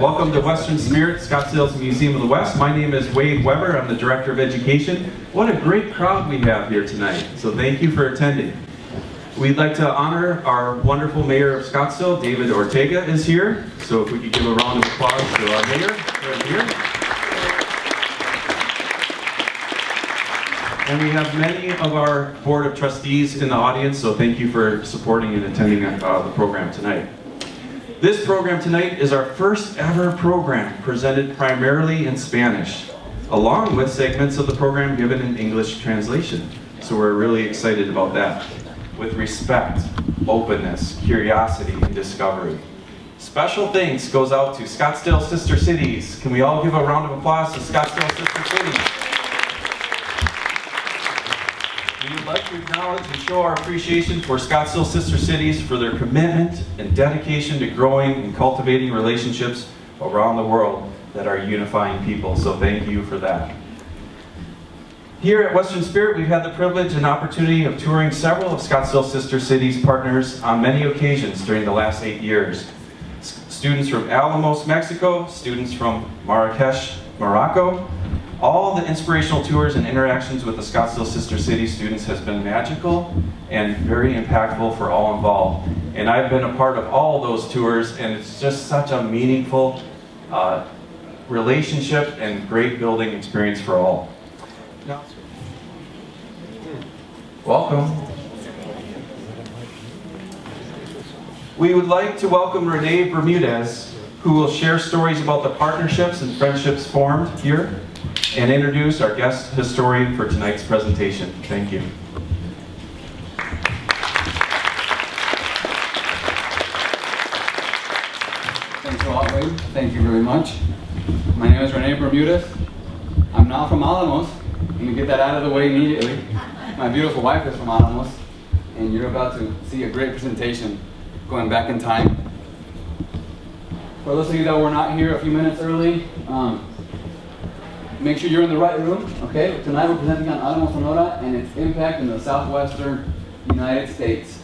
Welcome to Western Spirit, Scottsdale's Museum of the West. My name is Wade Weber. I'm the Director of Education. What a great crowd we have here tonight. So thank you for attending. We'd like to honor our wonderful Mayor of Scottsdale, David Ortega, is here. So if we could give a round of applause to our Mayor right here. And we have many of our Board of Trustees in the audience, so thank you for supporting and attending the program tonight. This program tonight is our first ever program presented primarily in Spanish, along with segments of the program given in English translation. So we're really excited about that. With respect, openness, curiosity, and discovery. Special thanks goes out to Scottsdale Sister Cities. Can we all give a round of applause to Scottsdale Sister Cities? We would like to acknowledge and show our appreciation for Scottsdale Sister Cities for their commitment and dedication to growing and cultivating relationships around the world that are unifying people. So thank you for that. Here at Western Spirit, we've had the privilege and opportunity of touring several of Scottsdale Sister Cities partners on many occasions during the last 8 years. Students from Alamos, Mexico, students from Marrakesh, Morocco. All the inspirational tours and interactions with the Scottsdale Sister City students has been magical and very impactful for all involved. And I've been a part of all those tours, and it's just such a meaningful relationship and great building experience for all. Welcome. We would like to welcome Renee Bermudez, who will share stories about the partnerships and friendships formed here, and introduce our guest historian for tonight's presentation. Thank you. Thanks a lot, Wade. Thank you very much. My name is Renee Bermudez. I'm now from Alamos. Let me get that out of the way immediately. My beautiful wife is from Alamos, and you're about to see a great presentation going back in time. For those of you that were not here a few minutes early, make sure you're in the right room, okay? Tonight we're presenting on Alamos, Sonora, and its impact in the southwestern United States.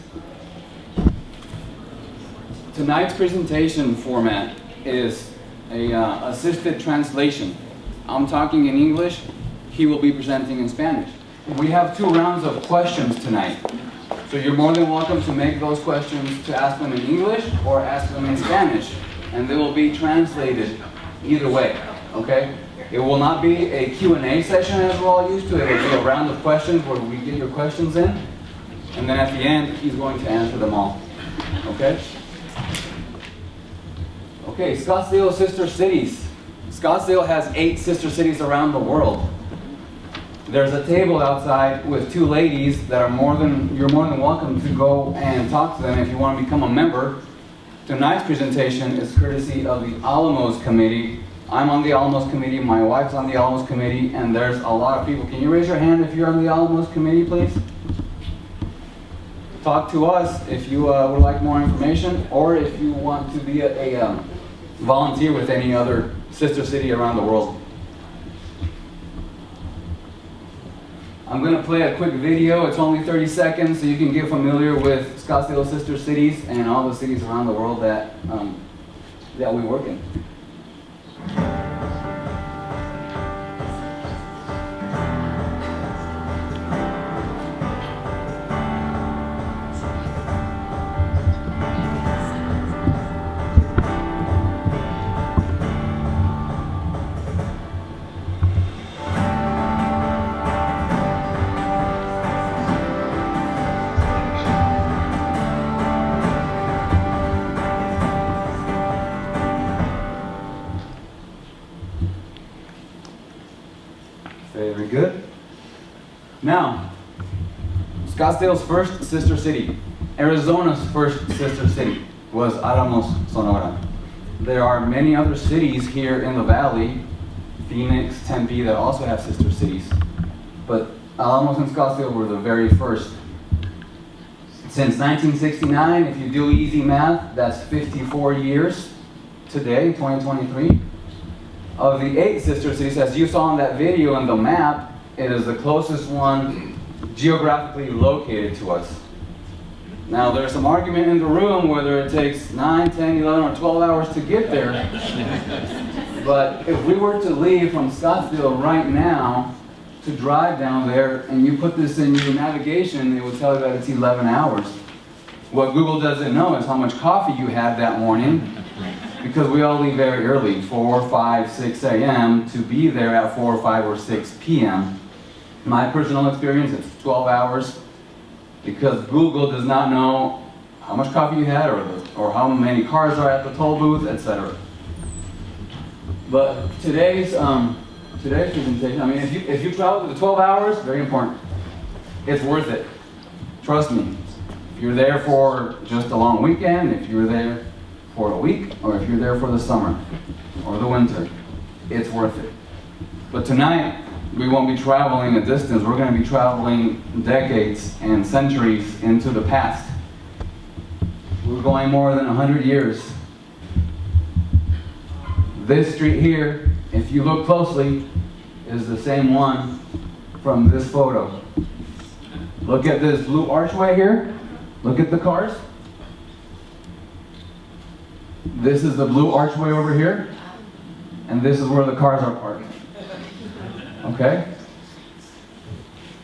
Tonight's presentation format is a assisted translation. I'm talking in English, he will be presenting in Spanish. We have 2 rounds of questions tonight. So you're more than welcome to make those questions, to ask them in English or ask them in Spanish, and they will be translated either way, okay? It will not be a Q&A session as we're all used to. It will be a round of questions where we get your questions in, and then at the end, he's going to answer them all, okay? Okay, Scottsdale Sister Cities. Scottsdale has 8 sister cities around the world. There's a table outside with 2 ladies that you're more than welcome to go and talk to them if you want to become a member. Tonight's presentation is courtesy of the Alamos Committee. I'm on the Alamos Committee, my wife's on the Alamos Committee, and there's a lot of people. Can you raise your hand if you're on the Alamos Committee, please? Talk to us if you would like more information, or if you want to be a volunteer with any other sister city around the world. I'm going to play a quick video. It's only 30 seconds, so you can get familiar with Scottsdale Sister Cities and all the cities around the world that we work in. Very good. Now, Scottsdale's first sister city, Arizona's first sister city, was Alamos, Sonora. There are many other cities here in the valley, Phoenix, Tempe, that also have sister cities. But Alamos and Scottsdale were the very first. Since 1969, if you do easy math, that's 54 years today, 2023. Of the 8 sister cities, as you saw on that video on the map, it is the closest one geographically located to us. Now, there's some argument in the room whether it takes 9, 10, 11, or 12 hours to get there. But if we were to leave from Scottsdale right now to drive down there, and you put this in your navigation, it will tell you that it's 11 hours. What Google doesn't know is how much coffee you had that morning, because we all leave very early, 4, 5, 6 a.m., to be there at 4, 5, or 6 p.m. My personal experience, it's 12 hours, because Google does not know how much coffee you had, or how many cars are at the toll booth, etc. But today's presentation, I mean, if you travel the 12 hours, very important. It's worth it. Trust me. If you're there for just a long weekend, if you're there for a week, or if you're there for the summer or the winter, it's worth it. But tonight, we won't be traveling a distance. We're going to be traveling decades and centuries into the past. We're going more than 100 years. This street here, if you look closely, is the same one from this photo. Look at this blue archway here. Look at the cars. This is the blue archway over here, and this is where the cars are parked. Okay?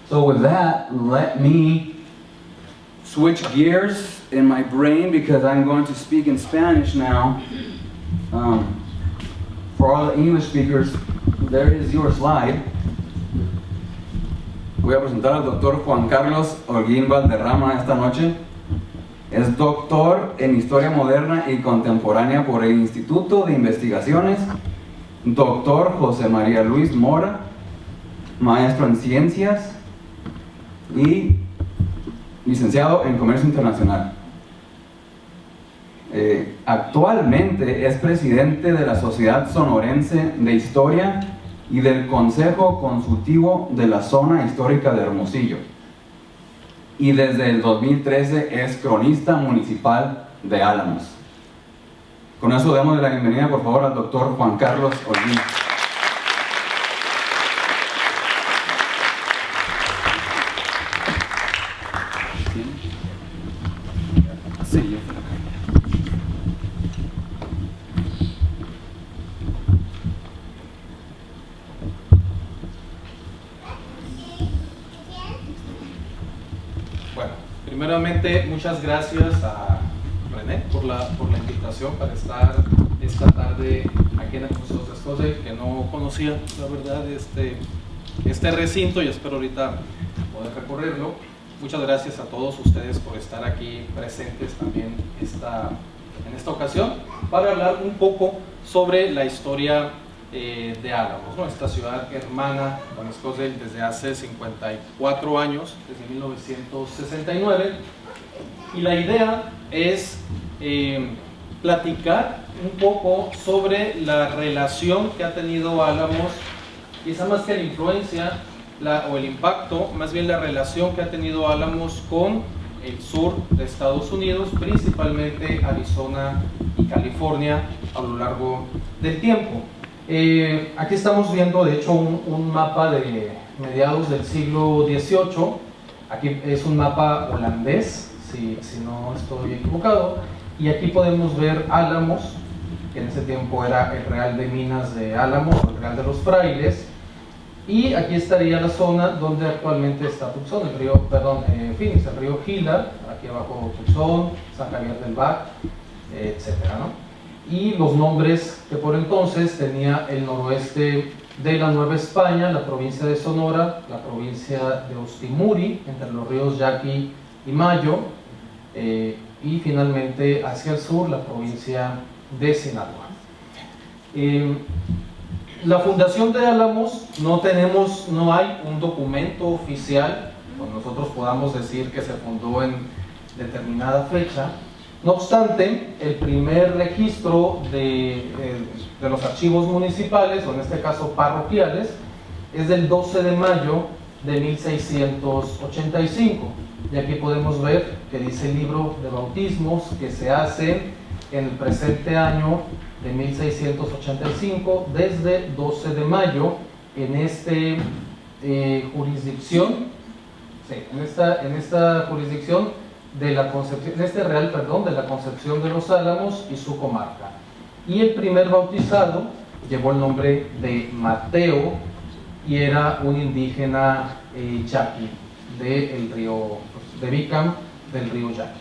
So with that, let me switch gears in my brain, because I'm going to speak in Spanish now. For all the English speakers, there is your slide. Voy a presentar al doctor Juan Carlos Holguín Valderrama esta noche. Es doctor en Historia Moderna y Contemporánea por el Instituto de Investigaciones, doctor José María Luis Mora, maestro en Ciencias y licenciado en Comercio Internacional. Actualmente es presidente de la Sociedad Sonorense de Historia y del Consejo Consultivo de la Zona Histórica de Hermosillo. Y desde el 2013 es cronista municipal de Álamos. Con eso damos la bienvenida, por favor, al doctor Juan Carlos Holguín. Sí, Bueno, primeramente muchas gracias a René por la invitación para estar esta tarde aquí en el Museo de Escocia, que no conocía la verdad este recinto, y espero ahorita poder recorrerlo. Muchas gracias a todos ustedes por estar aquí presentes también en esta ocasión para hablar un poco sobre la historia de Álamos, ¿no? Esta ciudad hermana con Escocia desde hace 54 años, desde 1969, y la idea es platicar un poco sobre la relación que ha tenido Álamos, quizá más que la influencia o el impacto, más bien la relación que ha tenido Álamos con el sur de Estados Unidos, principalmente Arizona y California a lo largo del tiempo. Aquí estamos viendo de hecho un mapa de mediados del siglo XVIII. Aquí es un mapa holandés, si no estoy equivocado, y aquí podemos ver Álamos, que en ese tiempo era el Real de Minas de Álamos, o el Real de los Frailes, y aquí estaría la zona donde actualmente está Tucson, Phoenix, el río Gila, aquí abajo Tucson, San Javier del Bac, etcétera, ¿no? Y los nombres que por entonces tenía el noroeste de la Nueva España, la provincia de Sonora, la provincia de Ostimuri, entre los ríos Yaqui y Mayo, y finalmente hacia el sur la provincia de Sinaloa. La fundación de Álamos no hay un documento oficial donde nosotros podamos decir que se fundó en determinada fecha. No obstante, el primer registro de los archivos municipales, o en este caso parroquiales, es del 12 de mayo de 1685. Y aquí podemos ver que dice el libro de bautismos que se hace en el presente año de 1685, desde 12 de mayo, en esta jurisdicción, en esta jurisdicción de la Concepción, de la Concepción de los Álamos y su comarca. Y el primer bautizado llevó el nombre de Mateo y era un indígena yaqui del río, de Bicam, del río Yaqui.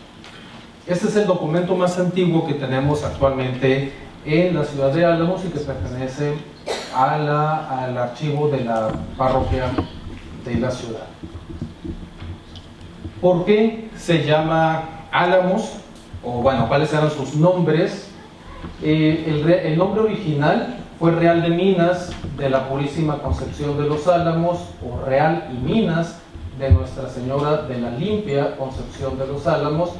Este es el documento más antiguo que tenemos actualmente en la ciudad de Álamos y que pertenece al archivo de la parroquia de la ciudad. ¿Por qué se llama Álamos? O bueno, ¿cuáles eran sus nombres? El nombre original fue Real de Minas de la Purísima Concepción de los Álamos, o Real y Minas de Nuestra Señora de la Limpia Concepción de los Álamos,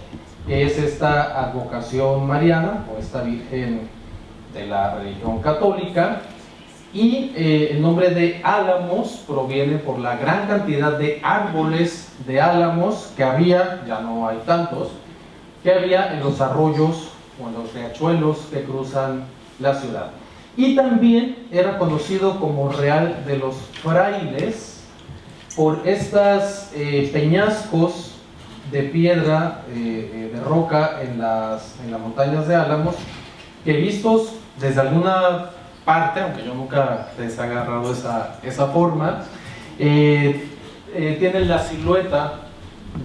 que es esta advocación mariana, o esta Virgen de la religión católica. Y el nombre de Álamos proviene por la gran cantidad de árboles de álamos que había, ya no hay tantos, que había en los arroyos o en los riachuelos que cruzan la ciudad. Y también era conocido como Real de los Frailes por estas peñascos de piedra, de roca en las montañas de Álamos, que vistos desde alguna parte, aunque yo nunca les he agarrado esa forma, tienen la silueta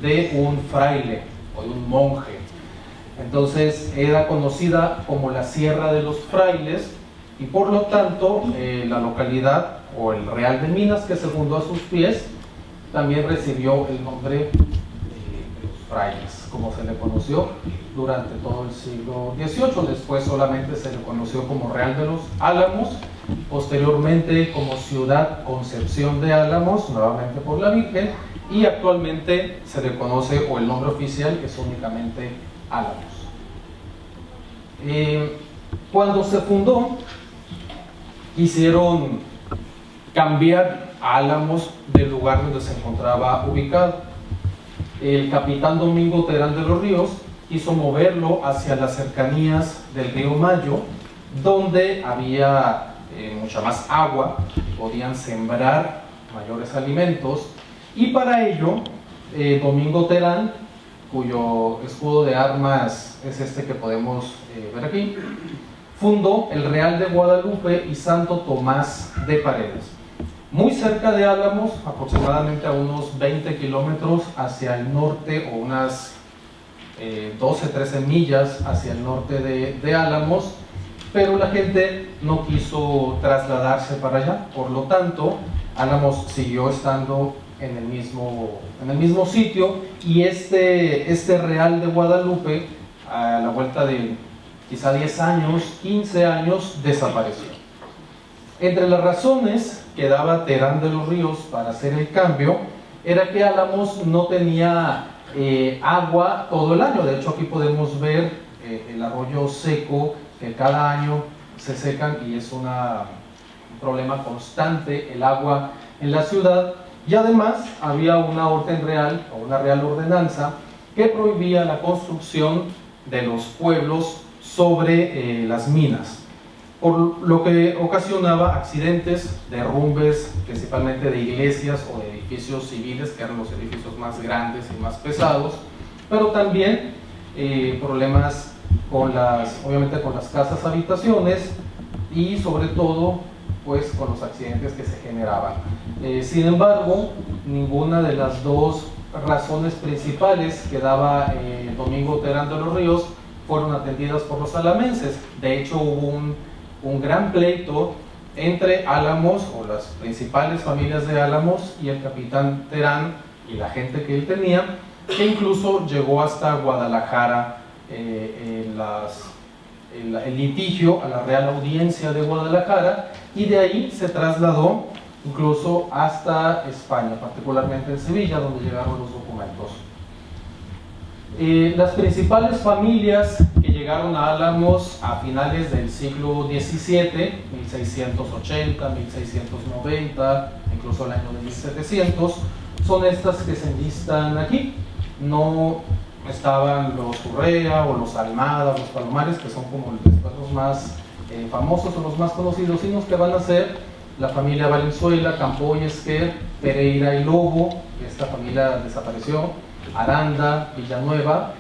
de un fraile o de un monje. Entonces era conocida como la Sierra de los Frailes, y por lo tanto la localidad o el Real de Minas que se fundó a sus pies también recibió el nombre de los frailes, como se le conoció durante todo el siglo XVIII. Después solamente se le conoció como Real de los Álamos, posteriormente como Ciudad Concepción de Álamos, nuevamente por la Virgen, y actualmente se le conoce, o el nombre oficial es únicamente Álamos. Cuando se fundó, quisieron cambiar a Álamos del lugar donde se encontraba ubicado. El capitán Domingo Terán de los Ríos quiso moverlo hacia las cercanías del río Mayo, donde había mucha más agua, podían sembrar mayores alimentos, y para ello Domingo Terán, cuyo escudo de armas es este que podemos ver aquí, fundó el Real de Guadalupe y Santo Tomás de Paredes, muy cerca de Álamos, aproximadamente a unos 20 kilómetros hacia el norte, o unas 12-13 millas hacia el norte de Álamos, pero la gente no quiso trasladarse para allá. Por lo tanto, Álamos siguió estando en el mismo sitio, y este Real de Guadalupe, a la vuelta de quizá 10 años, 15 años, desapareció. Entre las razones que daba Terán de los Ríos para hacer el cambio era que Álamos no tenía agua todo el año. De hecho, aquí podemos ver el arroyo seco, que cada año se secan, y es un problema constante el agua en la ciudad. Y además había una orden real, o una real ordenanza, que prohibía la construcción de los pueblos sobre las minas, por lo que ocasionaba accidentes, derrumbes, principalmente de iglesias o de edificios civiles, que eran los edificios más grandes y más pesados, pero también problemas obviamente con las casas habitaciones, y sobre todo pues con los accidentes que se generaban. Sin embargo, ninguna de las dos razones principales que daba Domingo Terán de los Ríos fueron atendidas por los alamenses. De hecho, hubo un gran pleito entre Álamos, o las principales familias de Álamos, y el capitán Terán y la gente que él tenía, que incluso llegó hasta Guadalajara, el litigio a la Real Audiencia de Guadalajara, y de ahí se trasladó incluso hasta España, particularmente en Sevilla, donde llegaron los documentos. Las principales familias que llegaron a Álamos a finales del siglo XVII, 1680, 1690, incluso el año de 1700, son estas que se enlistan aquí. No estaban los Urrea o los Almada, los Palomares, que son como los más famosos o los más conocidos, sino que van a ser la familia Valenzuela, Campoy, Esquer, Pereira y Lobo. Esta familia desapareció. Aranda, Villanueva,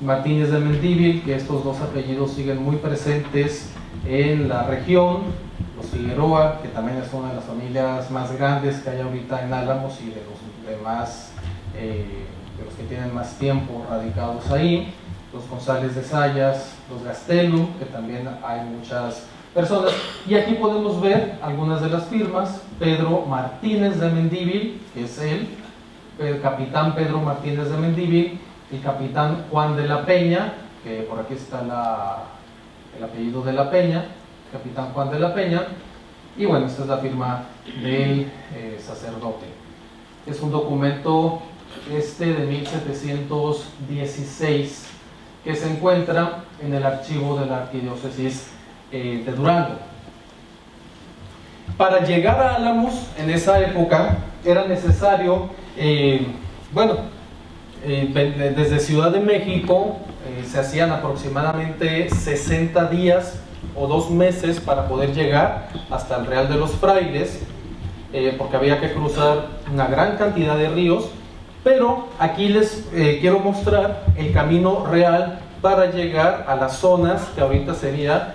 Martínez de Mendívil, que estos dos apellidos siguen muy presentes en la región, los Figueroa, que también es una de las familias más grandes que hay ahorita en Álamos y de los demás, de los que tienen más tiempo radicados ahí, los González de Sayas, los Gastelum, que también hay muchas personas, y aquí podemos ver algunas de las firmas. Pedro Martínez de Mendívil, que es él, el capitán Pedro Martínez de Mendívil, el capitán Juan de la Peña, que por aquí está el apellido de la Peña, capitán Juan de la Peña, y bueno, esta es la firma del sacerdote. Es un documento de 1716 que se encuentra en el archivo de la Arquidiócesis de Durango. Para llegar a Álamos en esa época era necesario, desde Ciudad de México se hacían aproximadamente 60 días o 2 meses para poder llegar hasta el Real de los Frailes, porque había que cruzar una gran cantidad de ríos, pero aquí les quiero mostrar el camino real para llegar a las zonas que ahorita sería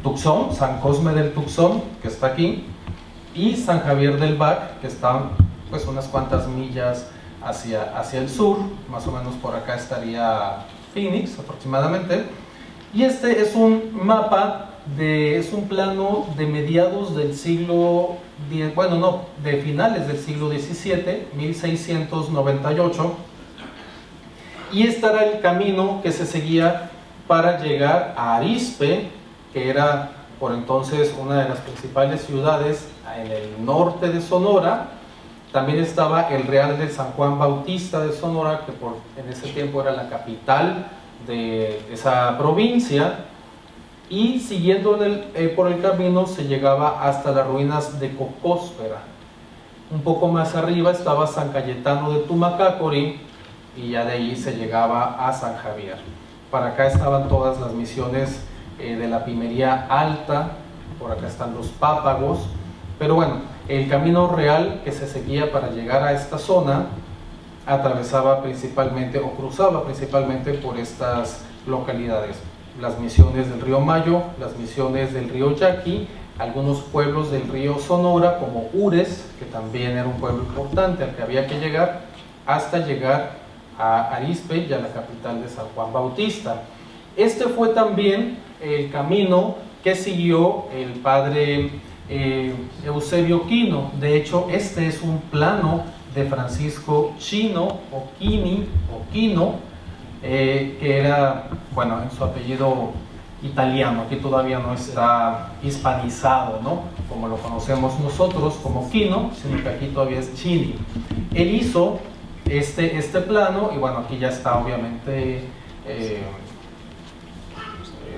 Tuxón, San Cosme del Tuxón, que está aquí, y San Javier del Bac, que están pues unas cuantas millas hacia el sur, más o menos por acá estaría Phoenix aproximadamente. Y este es un mapa, es un plano de mediados del siglo X, de finales del siglo XVII, 1698, y este era el camino que se seguía para llegar a Arizpe, que era por entonces una de las principales ciudades en el norte de Sonora. También estaba el Real de San Juan Bautista de Sonora, que en ese tiempo era la capital de esa provincia, y siguiendo por el camino se llegaba hasta las ruinas de Cocóspera. Un poco más arriba estaba San Cayetano de Tumacácori, y ya de ahí se llegaba a San Javier. Para acá estaban todas las misiones de la Pimería Alta, por acá están los Pápagos, pero bueno, el camino real que se seguía para llegar a esta zona atravesaba principalmente o cruzaba principalmente por estas localidades: las misiones del río Mayo, las misiones del río Yaqui, algunos pueblos del río Sonora como Ures, que también era un pueblo importante al que había que llegar, hasta llegar a Arizpe y a la capital de San Juan Bautista. Este fue también el camino que siguió el padre Eusebio Quino. De hecho, este es un plano de Francisco Chino o Quino, que era, en su apellido italiano. Aquí todavía no está hispanizado, ¿no?, como lo conocemos nosotros como Quino, sino que aquí todavía es Chini. Él hizo este plano, y bueno, aquí ya está obviamente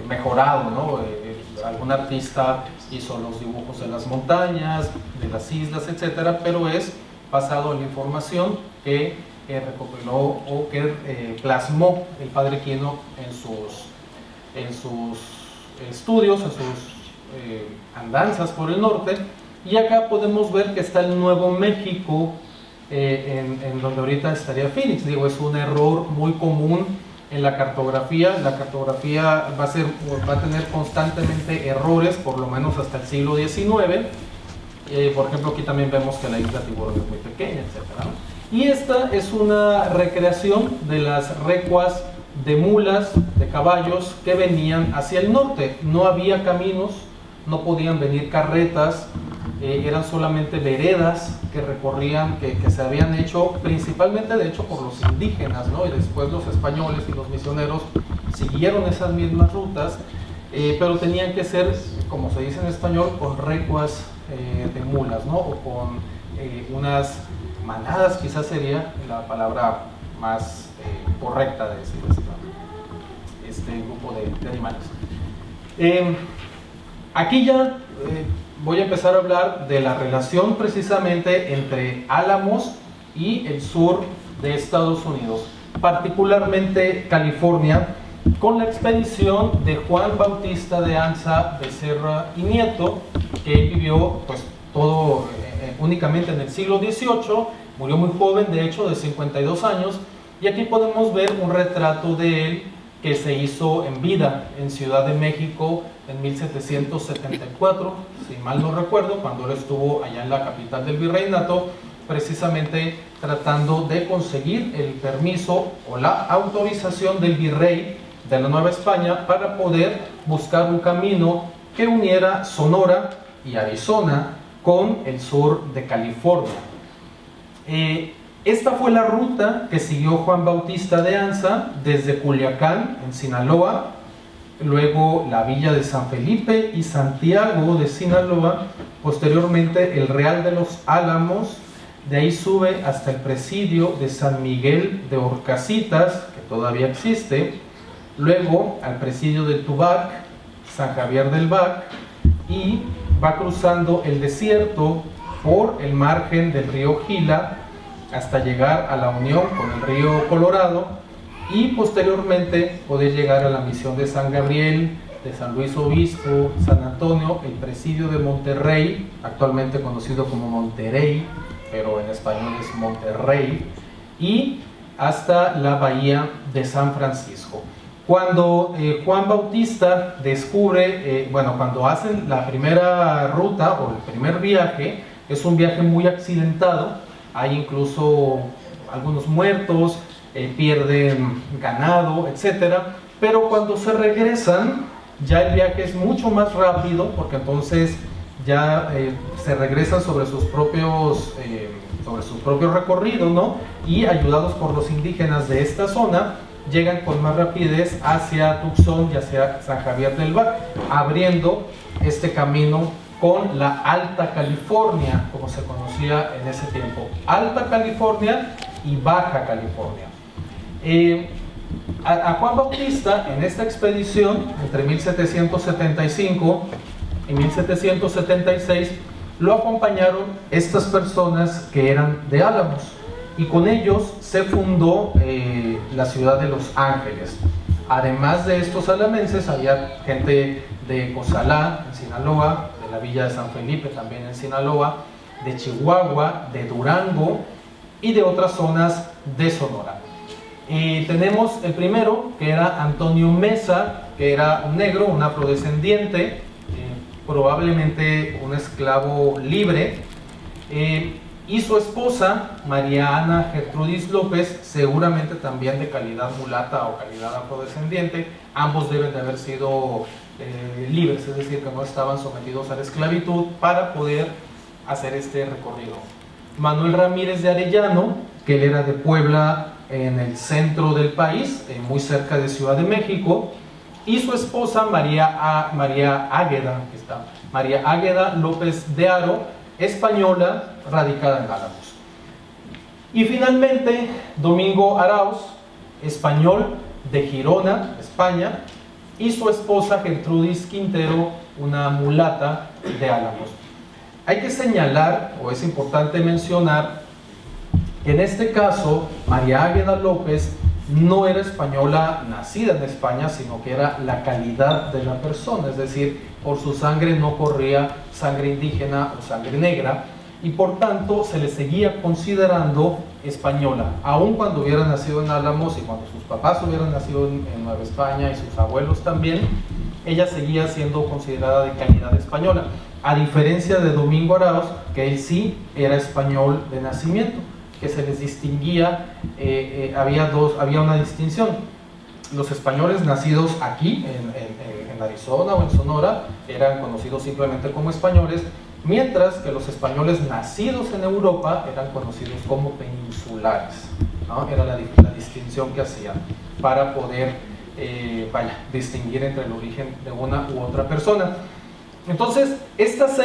mejorado, ¿no? Algún artista hizo los dibujos de las montañas, de las islas, etcétera, pero es basado en la información que recopiló o que plasmó el padre Quino en sus estudios, en sus andanzas por el norte. Y acá podemos ver que está el Nuevo México, en donde ahorita estaría Phoenix. Digo, es un error muy común en la cartografía. La cartografía va a tener constantemente errores, por lo menos hasta el siglo XIX. Por ejemplo, aquí también vemos que la isla Tiburón es muy pequeña, etc. Y esta es una recreación de las recuas de mulas, de caballos que venían hacia el norte. No había caminos, no podían venir carretas, eran solamente veredas que recorrían, que se habían hecho principalmente de hecho por los indígenas, ¿no? Y después los españoles y los misioneros siguieron esas mismas rutas, pero tenían que ser, como se dice en español, con recuas de mulas, ¿no? O con unas manadas, quizás sería la palabra más correcta de decir este grupo de animales. Aquí ya voy a empezar a hablar de la relación precisamente entre Álamos y el sur de Estados Unidos, particularmente California, con la expedición de Juan Bautista de Anza Becerra y Nieto, que vivió pues todo únicamente en el siglo XVIII, murió muy joven, de hecho de 52 años, Y aquí podemos ver un retrato de él que se hizo en vida en Ciudad de México en 1774, si mal no recuerdo, cuando él estuvo allá en la capital del virreinato, precisamente tratando de conseguir el permiso o la autorización del virrey de la Nueva España para poder buscar un camino que uniera Sonora y Arizona con el sur de California. Esta fue la ruta que siguió Juan Bautista de Anza desde Culiacán, en Sinaloa, luego la villa de San Felipe y Santiago de Sinaloa, posteriormente el Real de los Álamos, de ahí sube hasta el presidio de San Miguel de Horcasitas, que todavía existe, luego al presidio de Tubac, San Javier del Bac, y va cruzando el desierto por el margen del río Gila hasta llegar a la unión con el río Colorado y posteriormente poder llegar a la misión de San Gabriel, de San Luis Obispo, San Antonio, el presidio de Monterrey, actualmente conocido como Monterrey, pero en español es Monterrey, y hasta la bahía de San Francisco. Cuando Juan Bautista descubre, cuando hacen la primera ruta o el primer viaje, es un viaje muy accidentado, hay incluso algunos muertos, pierden ganado, etcétera, pero cuando se regresan, ya el viaje es mucho más rápido, porque entonces ya se regresan sobre sus propios recorridos, ¿no? Y ayudados por los indígenas de esta zona, llegan con más rapidez hacia Tucson y hacia San Javier del Bac, abriendo este camino con la Alta California, como se conocía en ese tiempo, Alta California y Baja California. A Juan Bautista en esta expedición, entre 1775 y 1776, lo acompañaron estas personas que eran de Álamos, y con ellos se fundó la ciudad de Los Ángeles. Además de estos alamenses, había gente de Cozalá, en Sinaloa, de la villa de San Felipe, también en Sinaloa, de Chihuahua, de Durango y de otras zonas de Sonora. Tenemos el primero, que era Antonio Mesa, que era un negro, un afrodescendiente, probablemente un esclavo libre, y su esposa, María Ana Gertrudis López, seguramente también de calidad mulata o calidad afrodescendiente. Ambos deben de haber sido libres, es decir, que no estaban sometidos a la esclavitud para poder hacer este recorrido. Manuel Ramírez de Arellano, que él era de Puebla, en el centro del país, muy cerca de Ciudad de México, y su esposa María Águeda López de Haro, española, radicada en Álamos. Y finalmente Domingo Arauz, español de Girona, España, y su esposa Gertrudis Quintero, una mulata de Álamos. Hay que señalar, o es importante mencionar, que en este caso María Águeda López no era española nacida en España, sino que era la calidad de la persona, es decir, por su sangre no corría sangre indígena o sangre negra, y por tanto se le seguía considerando española, aun cuando hubiera nacido en Álamos y cuando sus papás hubieran nacido en Nueva España y sus abuelos también, ella seguía siendo considerada de calidad española, a diferencia de Domingo Arauz, que él sí era español de nacimiento, que se les distinguía, había una distinción. Los españoles nacidos aquí, en Arizona o en Sonora, eran conocidos simplemente como españoles, mientras que los españoles nacidos en Europa eran conocidos como peninsulares, ¿no? Era la distinción que hacían para poder distinguir entre el origen de una u otra persona. Entonces, estas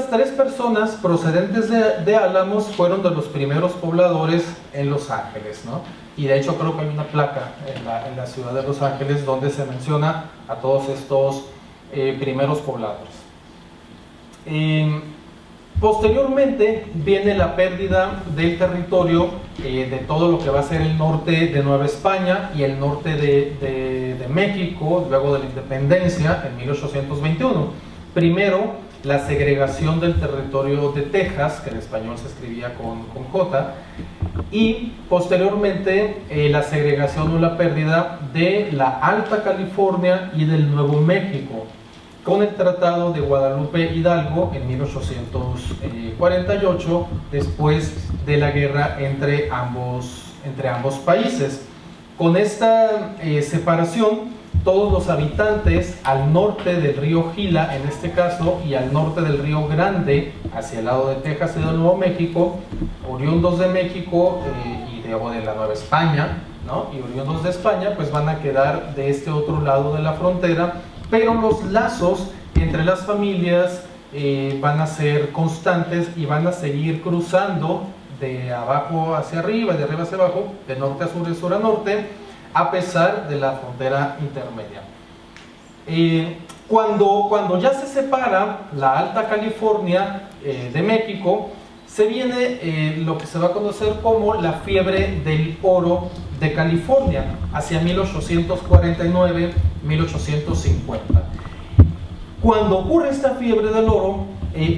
tres personas procedentes de Álamos fueron de los primeros pobladores en Los Ángeles, ¿no? Y de hecho creo que hay una placa en la ciudad de Los Ángeles donde se menciona a todos estos primeros pobladores. Posteriormente viene la pérdida del territorio de todo lo que va a ser el norte de Nueva España y el norte de México, luego de la independencia en 1821. Primero la segregación del territorio de Texas, que en español se escribía con J, y posteriormente la segregación o la pérdida de la Alta California y del Nuevo México, con el Tratado de Guadalupe Hidalgo en 1848, después de la guerra entre ambos países. Con esta separación, todos los habitantes al norte del río Gila, en este caso, y al norte del río Grande, hacia el lado de Texas y de Nuevo México, oriundos de México y de la Nueva España, ¿no? Y oriundos de España, pues van a quedar de este otro lado de la frontera, pero los lazos entre las familias van a ser constantes y van a seguir cruzando de abajo hacia arriba, de arriba hacia abajo, de norte a sur, de sur a norte, a pesar de la frontera intermedia. Cuando ya se separa la Alta California de México, se viene lo que se va a conocer como la fiebre del oro de California, hacia 1849-1850. Cuando ocurre esta fiebre del oro,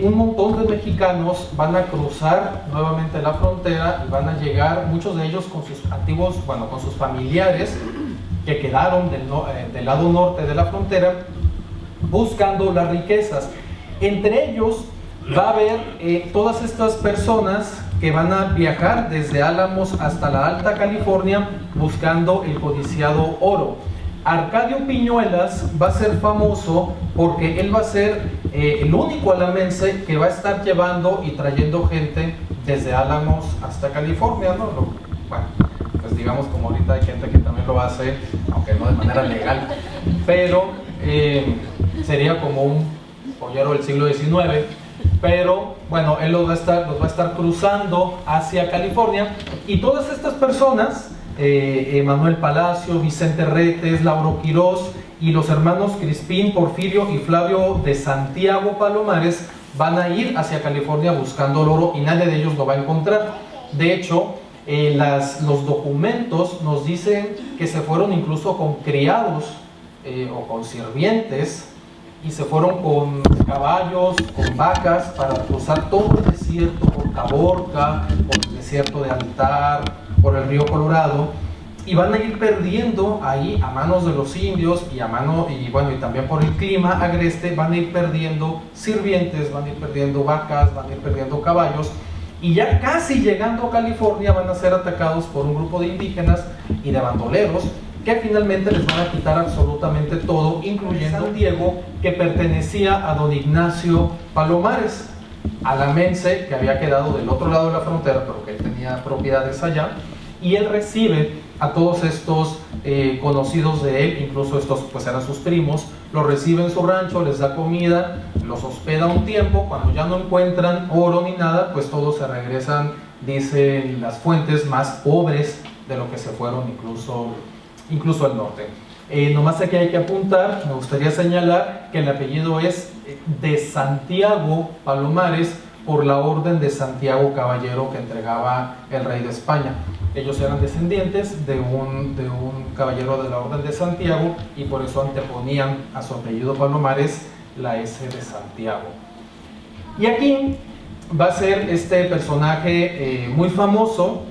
un montón de mexicanos van a cruzar nuevamente la frontera y van a llegar, muchos de ellos con sus antiguos, con sus familiares que quedaron del lado norte de la frontera, buscando las riquezas. Entre ellos va a haber todas estas personas que van a viajar desde Álamos hasta la Alta California buscando el codiciado oro. Arcadio Piñuelas va a ser famoso porque él va a ser el único alamense que va a estar llevando y trayendo gente desde Álamos hasta California, ¿no? Bueno, pues digamos, como ahorita hay gente que también lo hace, aunque no de manera legal, pero sería como un pollero del siglo XIX. Pero bueno, él los va a estar cruzando hacia California, y todas estas personas, Manuel Palacio, Vicente Retes, Lauro Quirós y los hermanos Crispín, Porfirio y Flavio de Santiago Palomares, van a ir hacia California buscando el oro, y nadie de ellos lo va a encontrar. De hecho, los documentos nos dicen que se fueron incluso con criados o con sirvientes, y se fueron con caballos, con vacas, para cruzar todo el desierto, por Caborca, por el desierto de Altar, por el río Colorado, y van a ir perdiendo ahí a manos de los indios y también por el clima agreste, van a ir perdiendo sirvientes, van a ir perdiendo vacas, van a ir perdiendo caballos, y ya casi llegando a California van a ser atacados por un grupo de indígenas y de bandoleros, que finalmente les van a quitar absolutamente todo, incluyendo San Diego, que pertenecía a don Ignacio Palomares, alamense que había quedado del otro lado de la frontera, pero que él tenía propiedades allá, y él recibe a todos estos conocidos de él, incluso estos pues eran sus primos, los recibe en su rancho, les da comida, los hospeda un tiempo. Cuando ya no encuentran oro ni nada, pues todos se regresan, dicen las fuentes, más pobres de lo que se fueron, incluso al norte. Nomás aquí hay que apuntar, me gustaría señalar que el apellido es de Santiago Palomares, por la orden de Santiago Caballero que entregaba el rey de España. Ellos eran descendientes de un caballero de la orden de Santiago, y por eso anteponían a su apellido Palomares la S de Santiago. Y aquí va a ser este personaje muy famoso,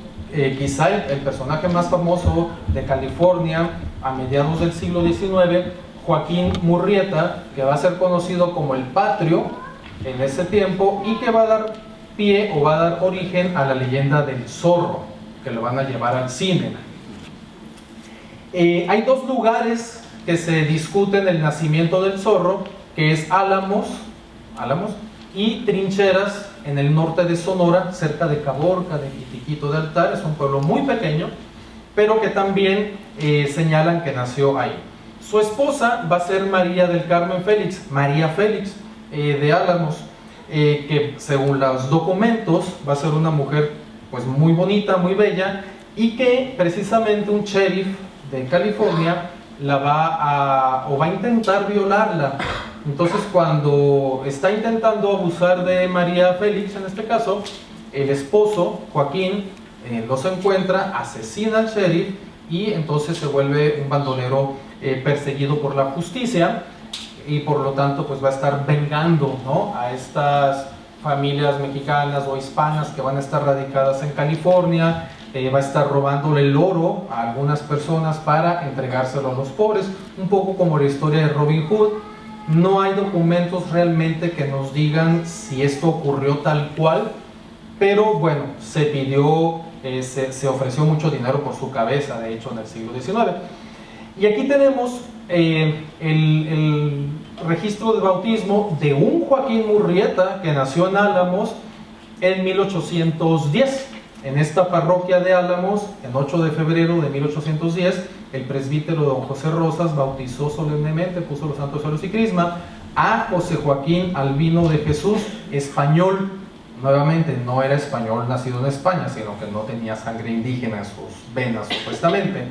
quizá el personaje más famoso de California a mediados del siglo XIX, Joaquín Murrieta, que va a ser conocido como el Patrio en ese tiempo, y que va a dar pie o va a dar origen a la leyenda del zorro, que lo van a llevar al cine. Hay dos lugares que se discuten el nacimiento del zorro, que es Álamos y Trincheras, en el norte de Sonora, cerca de Caborca, de Quitiquito de Altar. Es un pueblo muy pequeño, pero que también señalan que nació ahí. Su esposa va a ser María del Carmen Félix, María Félix de Álamos, que según los documentos va a ser una mujer pues muy bonita, muy bella, y que precisamente un sheriff de California va a intentar violarla. Entonces, cuando está intentando abusar de María Félix, en este caso, el esposo, Joaquín, los encuentra, asesina al sheriff, y entonces se vuelve un bandolero perseguido por la justicia. y por lo tanto pues va a estar vengando, ¿no?, a estas familias mexicanas o hispanas que van a estar radicadas en California. Va a estar robándole el oro a algunas personas para entregárselo a los pobres, un poco como la historia de Robin Hood. No hay documentos realmente que nos digan si esto ocurrió tal cual, pero bueno, se pidió, se ofreció mucho dinero por su cabeza, de hecho, en el siglo XIX. Y aquí tenemos el registro de bautismo de un Joaquín Murrieta que nació en Álamos en 1810. En esta parroquia de Álamos, en 8 de febrero de 1810, el presbítero don José Rosas bautizó solemnemente, puso los santos óleos y crisma, a José Joaquín Albino de Jesús, español. Nuevamente, no era español nacido en España, sino que no tenía sangre indígena en sus venas, supuestamente.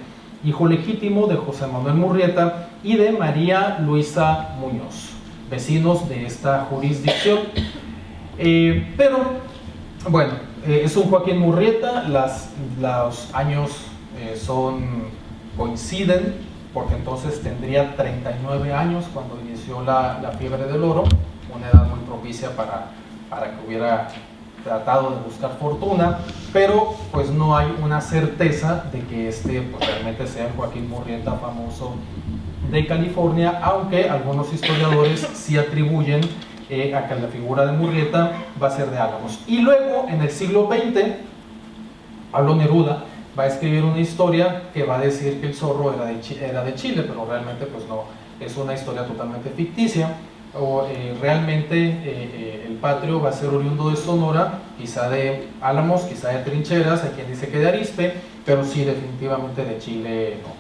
Hijo legítimo de José Manuel Murrieta y de María Luisa Muñoz, vecinos de esta jurisdicción. Pero, bueno, es un Joaquín Murrieta, los años coinciden, porque entonces tendría 39 años cuando inició la fiebre del oro, una edad muy propicia para que hubiera tratado de buscar fortuna, pero pues no hay una certeza de que pues, realmente sea el Joaquín Murrieta famoso de California, aunque algunos historiadores sí atribuyen a que la figura de Murrieta va a ser de Álamos. Y luego, en el siglo XX, Pablo Neruda va a escribir una historia que va a decir que el zorro era de Chile, pero realmente pues no, es una historia totalmente ficticia. Realmente el patrio va a ser oriundo de Sonora, quizá de Álamos, quizá de Trincheras, hay quien dice que de Arizpe, pero sí definitivamente de Chile no.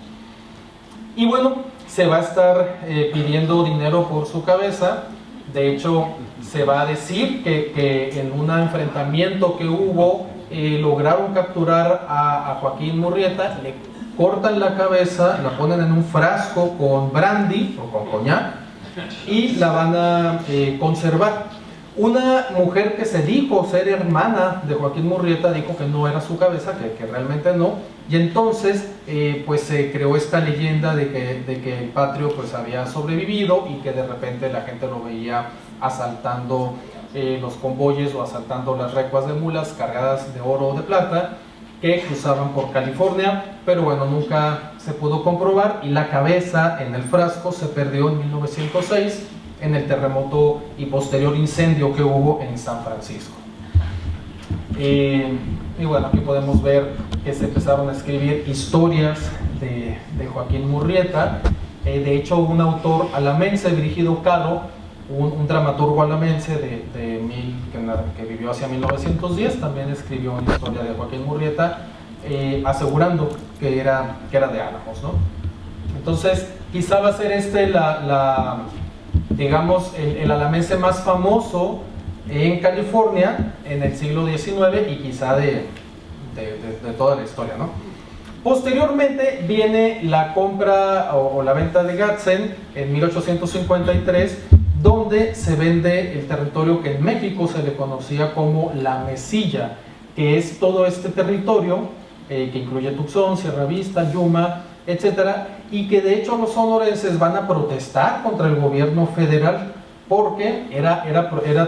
Y bueno, se va a estar pidiendo dinero por su cabeza. De hecho, se va a decir que en un enfrentamiento que hubo, lograron capturar a Joaquín Murrieta, le cortan la cabeza, la ponen en un frasco con brandy o con coñac y la van a conservar. Una mujer que se dijo ser hermana de Joaquín Murrieta dijo que no era su cabeza, que realmente no, y entonces pues se creó esta leyenda de que el patrio pues había sobrevivido y que de repente la gente lo veía asaltando los convoyes o asaltando las recuas de mulas cargadas de oro o de plata que cruzaban por California, pero bueno, nunca se pudo comprobar, y la cabeza en el frasco se perdió en 1906 en el terremoto y posterior incendio que hubo en San Francisco. Y bueno, aquí podemos ver que se empezaron a escribir historias de Joaquín Murrieta. De hecho, un autor alamense, Brígido Caro, un dramaturgo alamense que vivió hacia 1910, también escribió una historia de Joaquín Murrieta, asegurando que era de Álamos, ¿no? Entonces, quizá va a ser digamos, el alamense más famoso en California en el siglo XIX y quizá de toda la historia, ¿no? Posteriormente viene la compra o la venta de Gadsden en 1853, donde se vende el territorio que en México se le conocía como La Mesilla, que es todo este territorio que incluye Tucson, Sierra Vista, Yuma, etcétera, y que de hecho los sonorenses van a protestar contra el gobierno federal porque era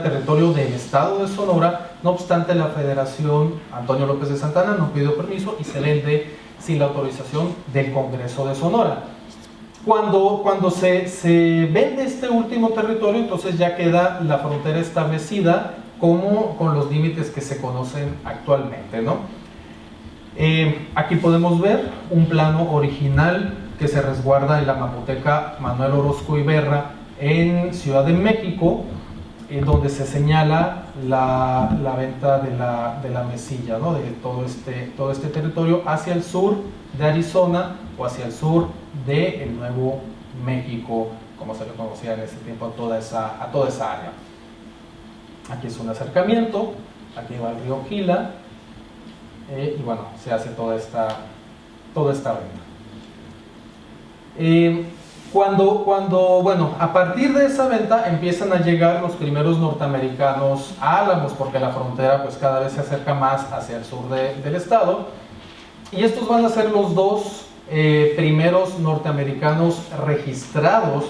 territorio del estado de Sonora. No obstante, la Federación Antonio López de Santana no pidió permiso y se vende sin la autorización del Congreso de Sonora. Cuando se vende este último territorio, entonces ya queda la frontera establecida como con los límites que se conocen actualmente, ¿no? Aquí podemos ver un plano original que se resguarda en la Mapoteca Manuel Orozco Iberra en Ciudad de México, en donde se señala la venta de la mesilla, ¿no? De todo este territorio hacia el sur de Arizona o hacia el sur del Nuevo México, como se le conocía en ese tiempo a toda esa área. Aquí es un acercamiento, aquí va el río Gila, y bueno, se hace toda esta venta. Bueno, a partir de esa venta empiezan a llegar los primeros norteamericanos a Álamos, porque la frontera pues cada vez se acerca más hacia el sur del estado, y estos van a ser los dos primeros norteamericanos registrados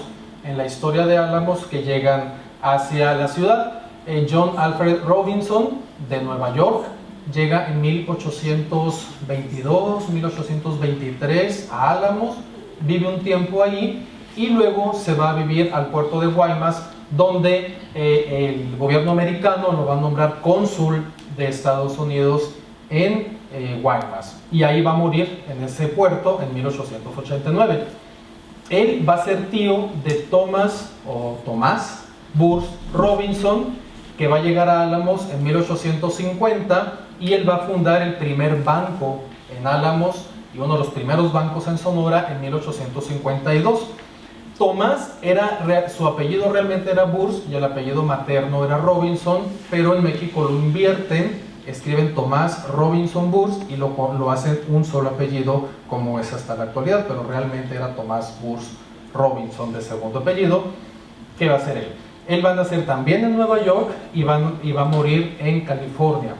en la historia de Álamos que llegan hacia la ciudad. John Alfred Robinson de Nueva York llega en 1822, 1823 a Álamos, vive un tiempo ahí y luego se va a vivir al puerto de Guaymas, donde el gobierno americano lo va a nombrar cónsul de Estados Unidos en Guaymas, y ahí va a morir en ese puerto en 1889. Él va a ser tío de Tomás Burns Robinson, que va a llegar a Álamos en 1850, y él va a fundar el primer banco en Álamos y uno de los primeros bancos en Sonora en 1852. Tomás su apellido realmente era Burns y el apellido materno era Robinson, pero en México lo invierten, escriben Tomás Robinson Burns y lo hacen un solo apellido, como es hasta la actualidad, pero realmente era Tomás Burns Robinson de segundo apellido. ¿Qué va a hacer él? Él va a nacer también en Nueva York y va a morir en California.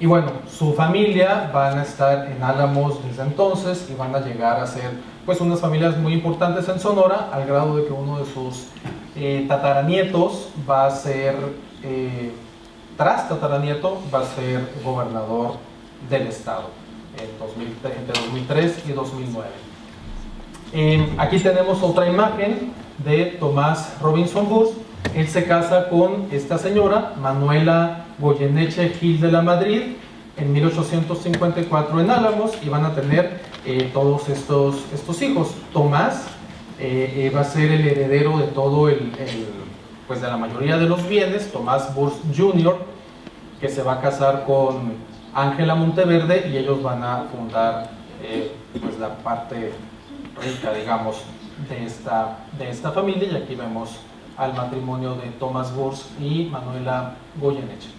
Y bueno, su familia van a estar en Álamos desde entonces y van a llegar a ser pues unas familias muy importantes en Sonora, al grado de que uno de sus tataranietos va a ser, tataranieto, va a ser gobernador del estado entre 2003 y 2009. Aquí tenemos otra imagen de Tomás Robinson Burns. Él se casa con esta señora, Manuela Goyeneche Gil de la Madrid, en 1854 en Álamos, y van a tener todos estos hijos. Tomás va a ser el heredero de todo pues de la mayoría de los bienes. Tomás Burns Jr., que se va a casar con Ángela Monteverde, y ellos van a fundar pues la parte rica, digamos, de esta familia. Y aquí vemos al matrimonio de Tomás Burns y Manuela Goyeneche.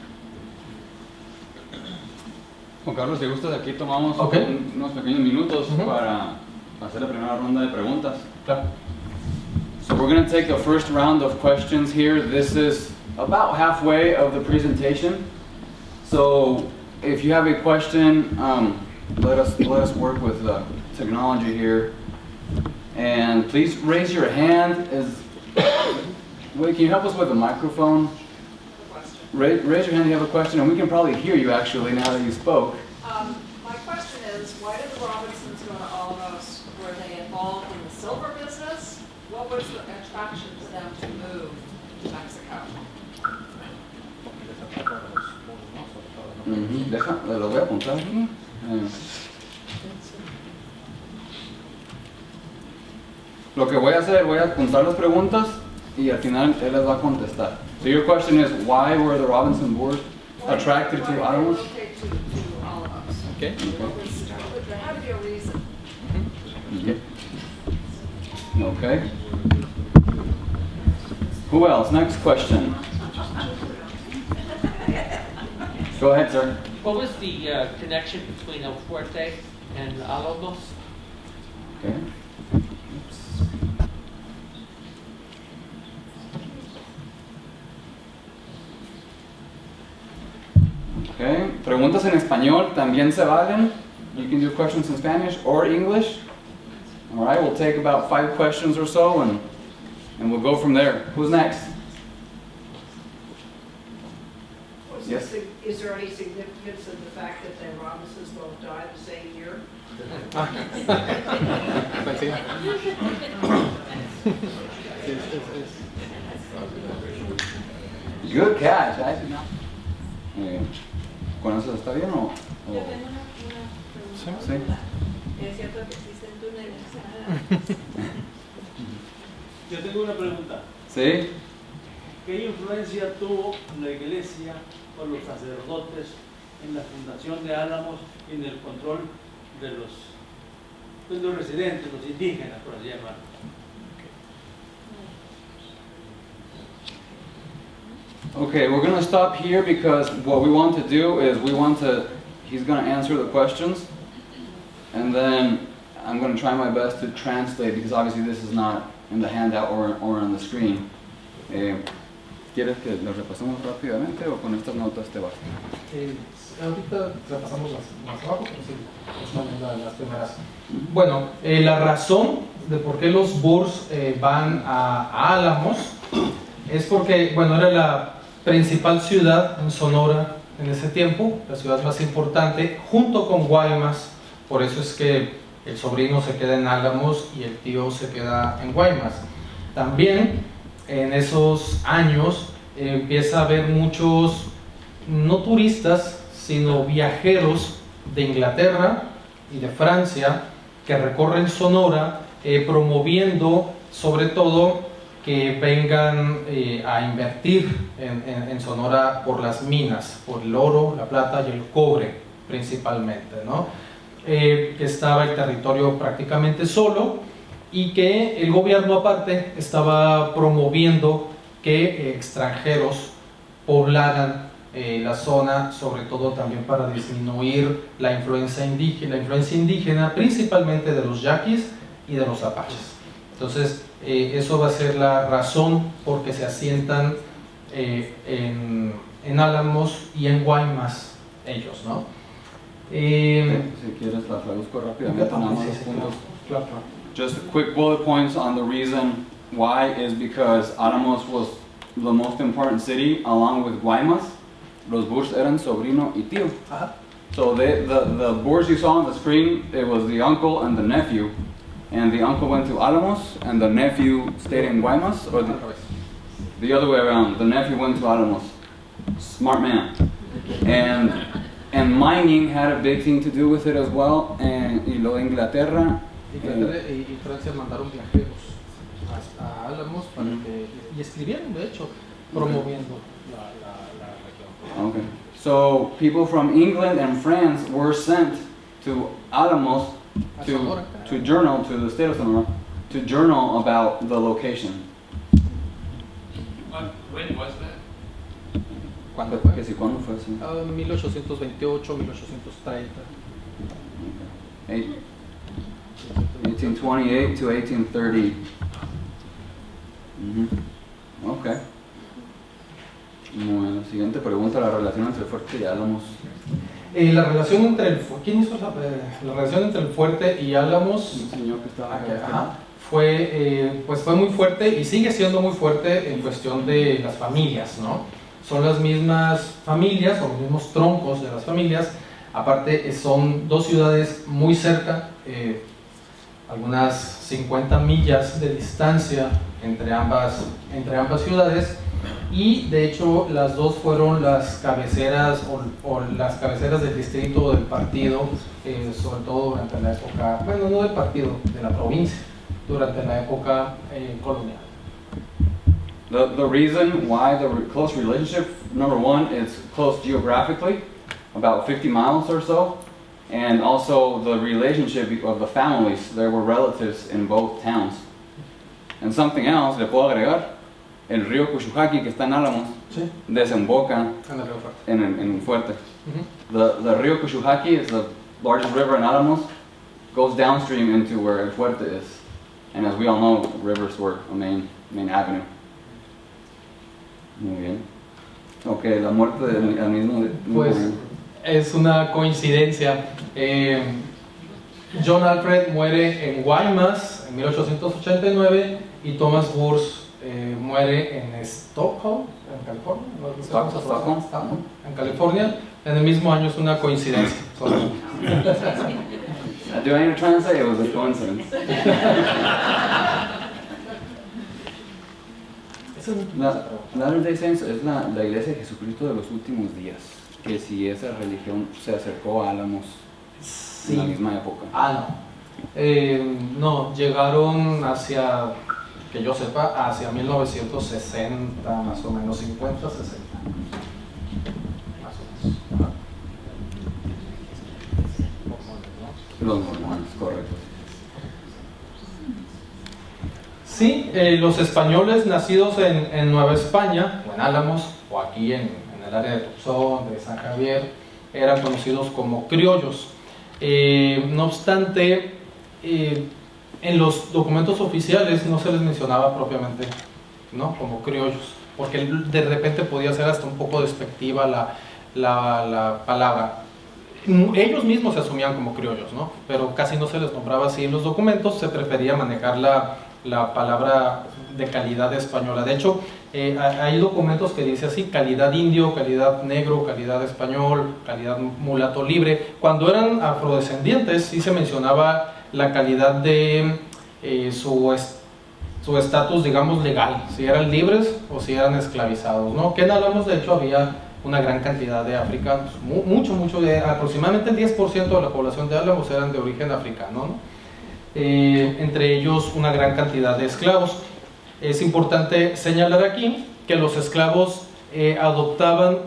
Juan Carlos, si gustas, aquí tomamos Okay. unos pequeños minutos para hacer la primera ronda de preguntas. Claro. So we're going to take the first round of questions here. This is about halfway of the presentation. So if you have a question, let us work with the technology here. And please raise your hand. Wait, can you help us with the microphone? Raise your hand if you have a question, and we can probably hear you actually now that you spoke. My question is, why did the Robinsons go to Álamos? Were they involved in the silver business? What was the attraction to them to move to Mexico? Lo voy a apuntar aquí. Lo que voy a hacer, voy a apuntar las preguntas y al final él las va a contestar. So your question is, why were the Robinson board attracted to Álamos? Okay, to Álamos. Okay. There had to be a reason. Okay. Who else? Next question. Go ahead, sir. What was the connection between El Fuerte and Álamos? Okay. Okay. Preguntas en español también se valen. You can do questions in Spanish or English. All right, we'll take about 5 questions or so, and we'll go from there. Who's next? Yes. Is there any significance in the fact that the Robinsons both died the same year? Good catch. I did not. ¿Con eso está bien o? Yo tengo una pregunta. Sí. ¿Es cierto que existen túneles? Yo tengo una pregunta. ¿Sí? ¿Qué influencia tuvo la iglesia o los sacerdotes en la fundación de Álamos y en el control de los residentes, los indígenas, por así llamarlo? Okay, we're going to stop here because what we want to do is he's going to answer the questions, and then I'm going to try my best to translate because obviously this is not in the handout or on the screen. ¿Quieres que lo repasemos rápidamente o con estas notas te basta? Ahorita repasamos más abajo, pero sí, están en las primeras. Bueno, la razón de por qué los Boers van a Álamos es porque, bueno, era la principal ciudad en Sonora en ese tiempo, la ciudad más importante, junto con Guaymas. Por eso es que el sobrino se queda en Álamos y el tío se queda en Guaymas. También en esos años empieza a haber muchos, no turistas, sino viajeros de Inglaterra y de Francia que recorren Sonora promoviendo sobre todo que vengan a invertir en Sonora por las minas, por el oro, la plata y el cobre principalmente, ¿no? Que estaba el territorio prácticamente solo y que el gobierno aparte estaba promoviendo que extranjeros poblaran la zona, sobre todo también para disminuir la influencia indígena, principalmente de los yaquis y de los apaches. Entonces, eso va a ser la razón por que se asientan en Álamos y en Guaymas ellos, ¿no? Si quieres la traduzco rápidamente, nada más los puntos. Claro, claro. Just quick bullet points on the reason why is because Álamos was the most important city along with Guaymas. Los Boers eran sobrino y tío. Ajá. So the Boers you saw on the screen, it was the uncle and the nephew. And the uncle went to Álamos and the nephew stayed in Guaymas, or the other way around. The nephew went to Álamos. Smart man. And mining had a big thing to do with it as well. Y lo de Inglaterra. Inglaterra y Francia mandaron viajeros a Álamos para que, y escribieron, de hecho, promoviendo la región. Okay. So people from England and France were sent to Álamos to journal to the state of Sonora to journal about the location. When was that? ¿Cuándo fue? Que si cuándo fue así. 1828, 1830. Okay. 1828 to 1830. Okay. Bueno, siguiente pregunta, la relación entre el fuerte y Álamos. La relación entre el ¿quién hizo la relación entre el fuerte y Álamos? Un señor que estaba acá. Ajá, fue muy fuerte y sigue siendo muy fuerte en cuestión de las familias, ¿no? Son las mismas familias o los mismos troncos de las familias. Aparte son dos ciudades muy cerca, algunas 50 millas de distancia entre ambas ciudades. Y de hecho las dos fueron las cabeceras o las cabeceras del distrito del partido, sobre todo durante la época, bueno, no del partido, de la provincia, durante la época colonial. The reason why the close relationship, number one, it's close geographically, about 50 miles or so, and also the relationship of the families. There were relatives in both towns. And something else, le puedo agregar, el río Cuchuhaqui, que está en Álamos, Sí, desemboca en el río Fuerte. en el fuerte. Ujú. The río Cuchuhaqui is the largest river in Álamos, goes downstream into where El Fuerte is. And as we all know, rivers were a main avenue. Muy bien. Ok, la muerte del mismo... Pues es una coincidencia. John Alfred muere en Guaymas en 1889 y Thomas Boers muere en Stockholm, en California. No sé cómo se pronuncia. Stockholm, en California, en el mismo año. Es una coincidencia. Do I need to translate? It was a coincidence. Latter-day Saints es la iglesia de Jesucristo de los últimos días. Que si esa religión se acercó a Álamos en la misma época. No, llegaron hacia, que yo sepa, hacia 1960, más o menos, 50, 60. Más o menos. Ajá. Los mormones, correcto. Sí, los españoles nacidos en Nueva España, o en Álamos, o aquí en el área de Tucson, de San Javier, eran conocidos como criollos. No obstante, en los documentos oficiales no se les mencionaba propiamente, ¿no?, como criollos, porque de repente podía ser hasta un poco despectiva la palabra. ellos mismos se asumían como criollos, ¿no? Pero casi no se les nombraba así en los documentos, se prefería manejar la palabra de calidad española. De hecho, hay documentos que dice así: calidad indio, calidad negro, calidad español, calidad mulato libre. Cuando eran afrodescendientes sí se mencionaba la calidad de su estatus, digamos, legal, si eran libres o si eran esclavizados, ¿no? Que en Álamos, de hecho, había una gran cantidad de africanos, aproximadamente el 10% de la población de Álamos eran de origen africano, ¿no? Entre ellos una gran cantidad de esclavos. Es importante señalar aquí que los esclavos adoptaban,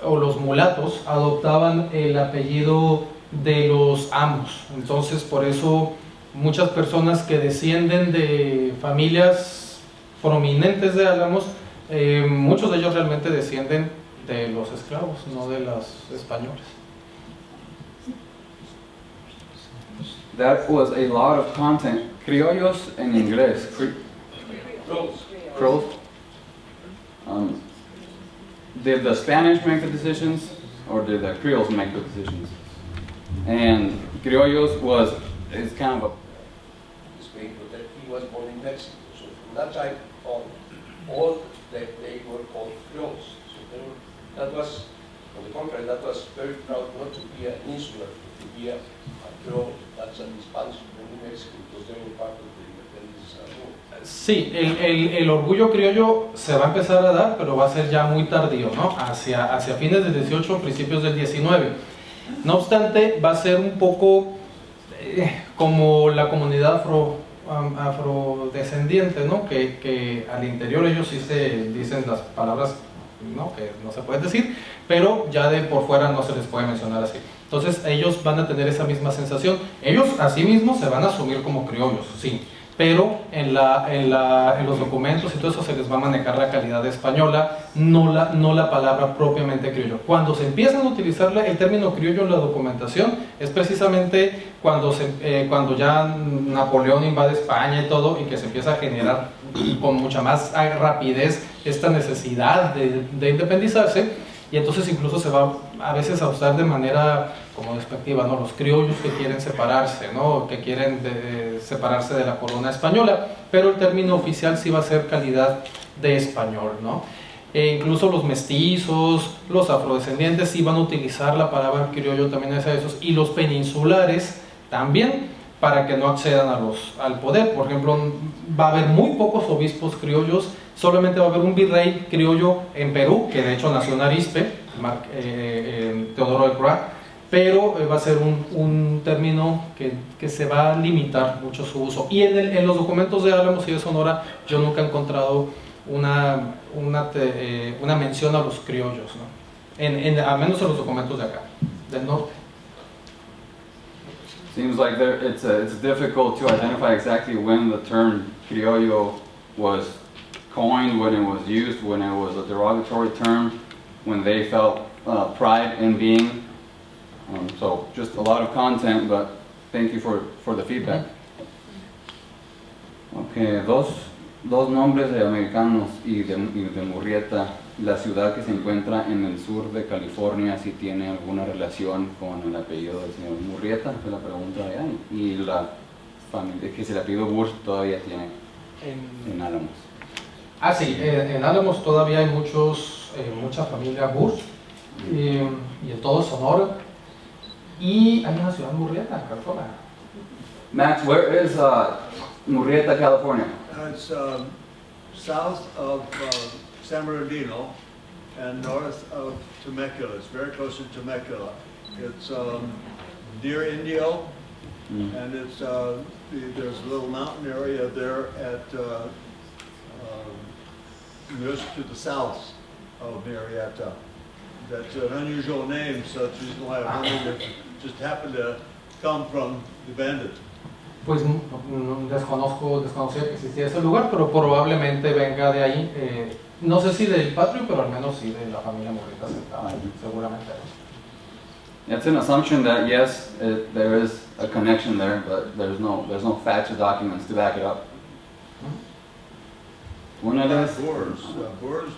o los mulatos adoptaban el apellido de los amos. Entonces, por eso muchas personas que descienden de familias prominentes de Álamos, muchos de ellos realmente descienden de los esclavos, no de los españoles. That was a lot of content. Criollos en inglés. Creoles. Did the Spanish make the decisions, or did the Creoles make the decisions? And criollos is kind of Spain, but he was born in Mexico. So from that time on, all they were called Creoles. So that was, on the contrary, that was very proud not to be an insular, to be a Creole. That's an Spanish in Mexico, because they were part of the independence war. Sí, el orgullo criollo se va a empezar a dar, pero va a ser ya muy tardío, ¿no? Hacia fines del 18, principios del 19. No obstante, va a ser un poco como la comunidad afrodescendiente, ¿no? Que al interior ellos sí se dicen las palabras, ¿no? Que no se pueden decir, pero ya de por fuera no se les puede mencionar así. Entonces ellos van a tener esa misma sensación. Ellos a sí mismos se van a asumir como criollos, sí, pero en los documentos y todo eso se les va a manejar la calidad española, no la palabra propiamente criollo. Cuando se empiezan a utilizar el término criollo en la documentación es precisamente cuando ya Napoleón invade España y todo, y que se empieza a generar con mucha más rapidez esta necesidad de independizarse, y entonces incluso se va a veces a usar de manera como despectiva, ¿no? Los criollos que quieren separarse, ¿no? Que quieren separarse de la corona española, pero el término oficial sí va a ser calidad de español, ¿no? Incluso los mestizos, los afrodescendientes sí van a utilizar la palabra criollo también hacia esos, y los peninsulares también, para que no accedan al poder. Por ejemplo, va a haber muy pocos obispos criollos, solamente va a haber un virrey criollo en Perú, que de hecho nació en Arizpe, Teodoro del Cura, pero va a ser un término que se va a limitar mucho su uso. Y en los documentos de Álamos y de Sonora yo nunca he encontrado una mención a los criollos, ¿no? Al menos en los documentos de acá, del norte. seems like it's difficult to identify exactly when the term criollo was coined, when it was used, when it was a derogatory term, when they felt pride in being. So just a lot of content, but thank you for the feedback. Okay, dos nombres de americanos y de Murrieta. La ciudad que se encuentra en el sur de California, si tiene alguna relación con el apellido del señor Murrieta, fue la pregunta de ahí. Y la familia, que si el apellido Bush todavía tiene en Álamos. Ah, sí, en Álamos todavía hay mucha familia Bush, y en todo Sonora. Y hay una ciudad Murrieta, California. Max, where is Murrieta, California? It's south of San Bernardino and north of Temecula. It's very close to Temecula. It's near Indio, and it's there's a little mountain area there at just to the south of Marietta. That's an unusual name, so that's the reason why I wondered if it just happened to come from the bandit. Pues desconocía que existía ese lugar, pero probablemente venga de ahí. No sé si del patrio, pero al menos sí de la familia Murrieta sentada, seguramente. It's an assumption that yes, there is a connection there, but there's no facts or documents to back it up. Una vez. Boers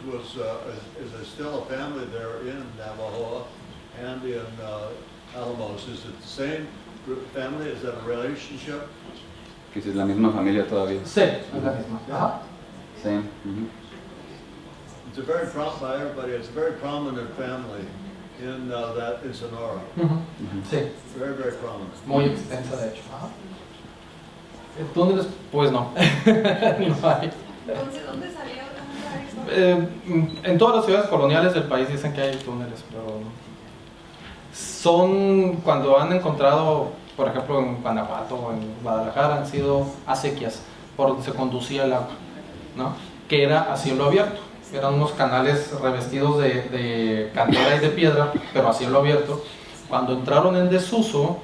is still a family there in Navajo and in Alamos. Is it the same family? Is that a relationship? Que si es la misma familia todavía. Sí, es la misma. Ajá. Same. Mhm. It's a very by everybody. It's a very prominent family in that in Sonora. Ujú. Sí, Very, very prominent. muy extensa de hecho. Ajá. Túneles, pues no. No hay. Entonces, ¿dónde salió la En todas las ciudades coloniales del país dicen que hay túneles, pero son cuando han encontrado, por ejemplo, en Guanajuato o en Guadalajara, han sido acequias por donde se conducía el agua, ¿no? Que era a cielo abierto. Eran unos canales revestidos de cantera y de piedra, pero a cielo abierto. Cuando entraron en desuso,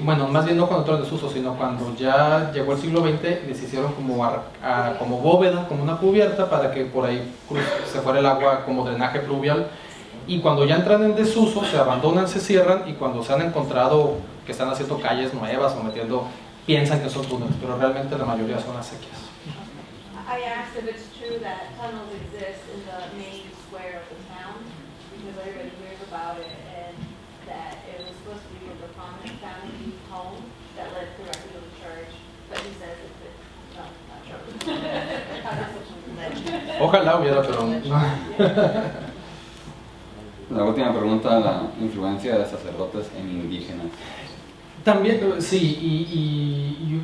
bueno, más bien no cuando entraron en desuso, sino cuando ya llegó el siglo XX, les hicieron como bóveda, como una cubierta, para que por ahí se fuera el agua como drenaje pluvial. Y cuando ya entran en desuso, se abandonan, se cierran, y cuando se han encontrado que están haciendo calles nuevas o metiendo, piensan que son túneles, pero realmente la mayoría son acequias. I asked if it's true that tunnels exist in the main square of the town, because everybody hears about it, and that it was supposed to be from the prominent family home that led directly to the church, but he says it's not true. Ojalá hubiera, pero no. La última pregunta, la influencia de sacerdotes en indígenas. También, sí, y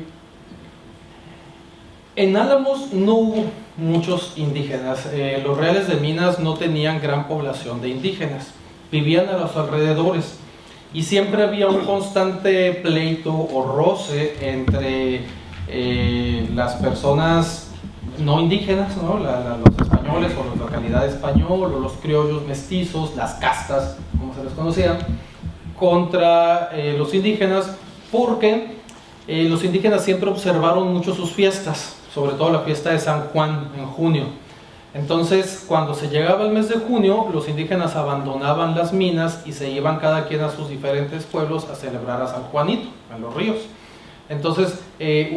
en Álamos no hubo muchos indígenas. Los reales de Minas no tenían gran población de indígenas, vivían a los alrededores, y siempre había un constante pleito o roce entre las personas no indígenas, ¿no? Los españoles o la localidad español, o los criollos mestizos, las castas, como se les conocía, contra los indígenas, porque los indígenas siempre observaron mucho sus fiestas, sobre todo la fiesta de San Juan en junio. Entonces, cuando se llegaba el mes de junio, los indígenas abandonaban las minas y se iban cada quien a sus diferentes pueblos a celebrar a San Juanito en los ríos. Entonces,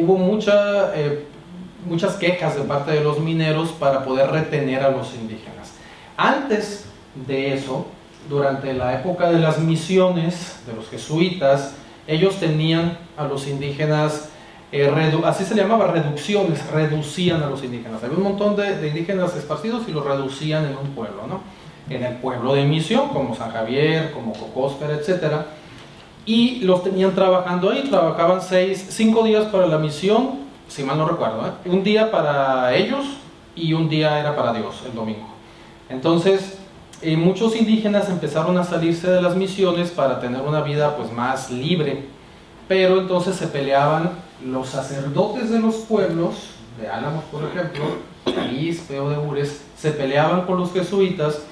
hubo muchas quejas de parte de los mineros para poder retener a los indígenas. Antes de eso, durante la época de las misiones de los jesuitas, ellos tenían a los indígenas, así se llamaba, reducciones, reducían a los indígenas. Había un montón de indígenas esparcidos y los reducían en un pueblo, ¿no? En el pueblo de misión, como San Javier, como Cocóspera, etc. Y los tenían trabajando ahí, trabajaban 5 días para la misión, si mal no recuerdo, ¿eh? Un día para ellos y un día era para Dios, el domingo. Entonces, muchos indígenas empezaron a salirse de las misiones para tener una vida pues más libre, pero entonces se peleaban los sacerdotes de los pueblos, de Álamos por ejemplo, Izpe o de Ures, se peleaban con los jesuitas,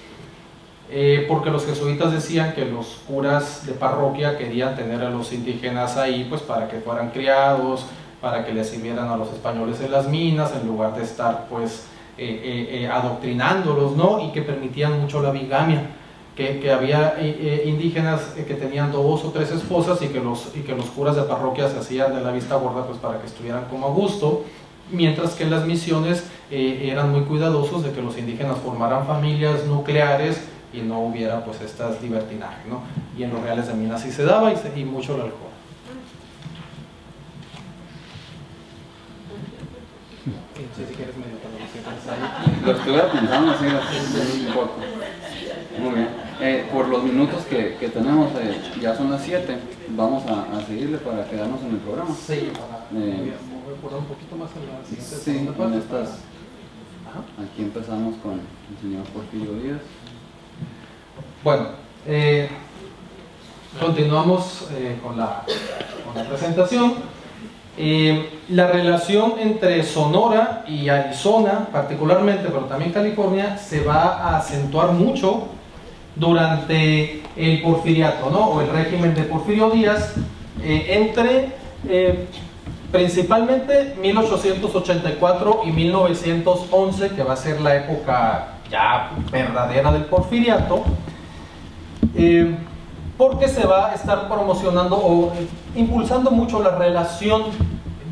porque los jesuitas decían que los curas de parroquia querían tener a los indígenas ahí pues para que fueran criados, para que les sirvieran a los españoles en las minas, en lugar de estar pues adoctrinándolos, ¿no? Y que permitían mucho la bigamia, que había indígenas que tenían 2 o 3 esposas, y que los curas de parroquia se hacían de la vista gorda pues para que estuvieran como a gusto, mientras que en las misiones eran muy cuidadosos de que los indígenas formaran familias nucleares y no hubiera pues estas libertinajes, ¿no? Y en los reales de Minas sí se daba, y mucho el alcohol. Sí, si quieres medio para los que están ahí. Lo estuve pensando así un poco. Muy bien. Por los minutos que tenemos, ya son las 7. Vamos a seguirle para quedarnos en el programa. Sí, voy a poner un poquito más en la siguiente Sí, segunda parte. en estas. Aquí empezamos con el señor Porfirio Díaz. Bueno, continuamos con la presentación. La relación entre Sonora y Arizona, particularmente, pero también California, se va a acentuar mucho durante el porfiriato, ¿no? O el régimen de Porfirio Díaz, entre principalmente 1884 y 1911, que va a ser la época ya verdadera del porfiriato, porque se va a estar promocionando o impulsando mucho la relación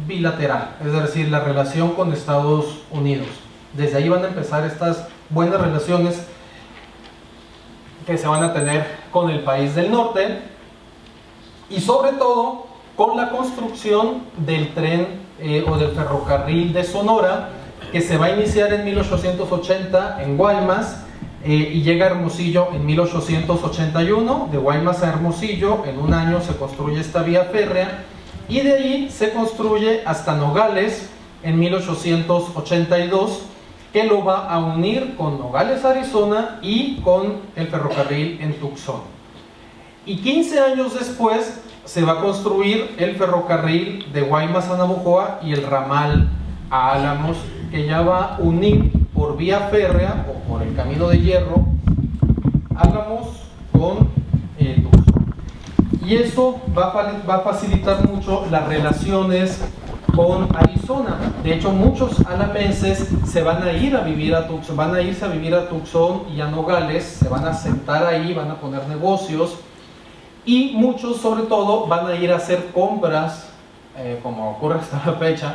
bilateral, es decir, la relación con Estados Unidos. Desde ahí van a empezar estas buenas relaciones que se van a tener con el país del norte, y sobre todo con la construcción del tren o del ferrocarril de Sonora, que se va a iniciar en 1880 en Guaymas y llega a Hermosillo en 1881. De Guaymas a Hermosillo en un año se construye esta vía férrea, y de ahí se construye hasta Nogales en 1882, que lo va a unir con Nogales, Arizona, y con el ferrocarril en Tucson. Y 15 años después se va a construir el ferrocarril de Guaymas a Navojoa y el ramal a Álamos, que ya va a unir por vía férrea o por el camino de hierro Álamos con Tucson. Y eso va a facilitar mucho las relaciones con Arizona. De hecho, muchos alameses se van a ir a vivir a Tucson, van a irse a vivir a Tucson y a Nogales, se van a sentar ahí, van a poner negocios, y muchos sobre todo van a ir a hacer compras, como ocurre hasta la fecha,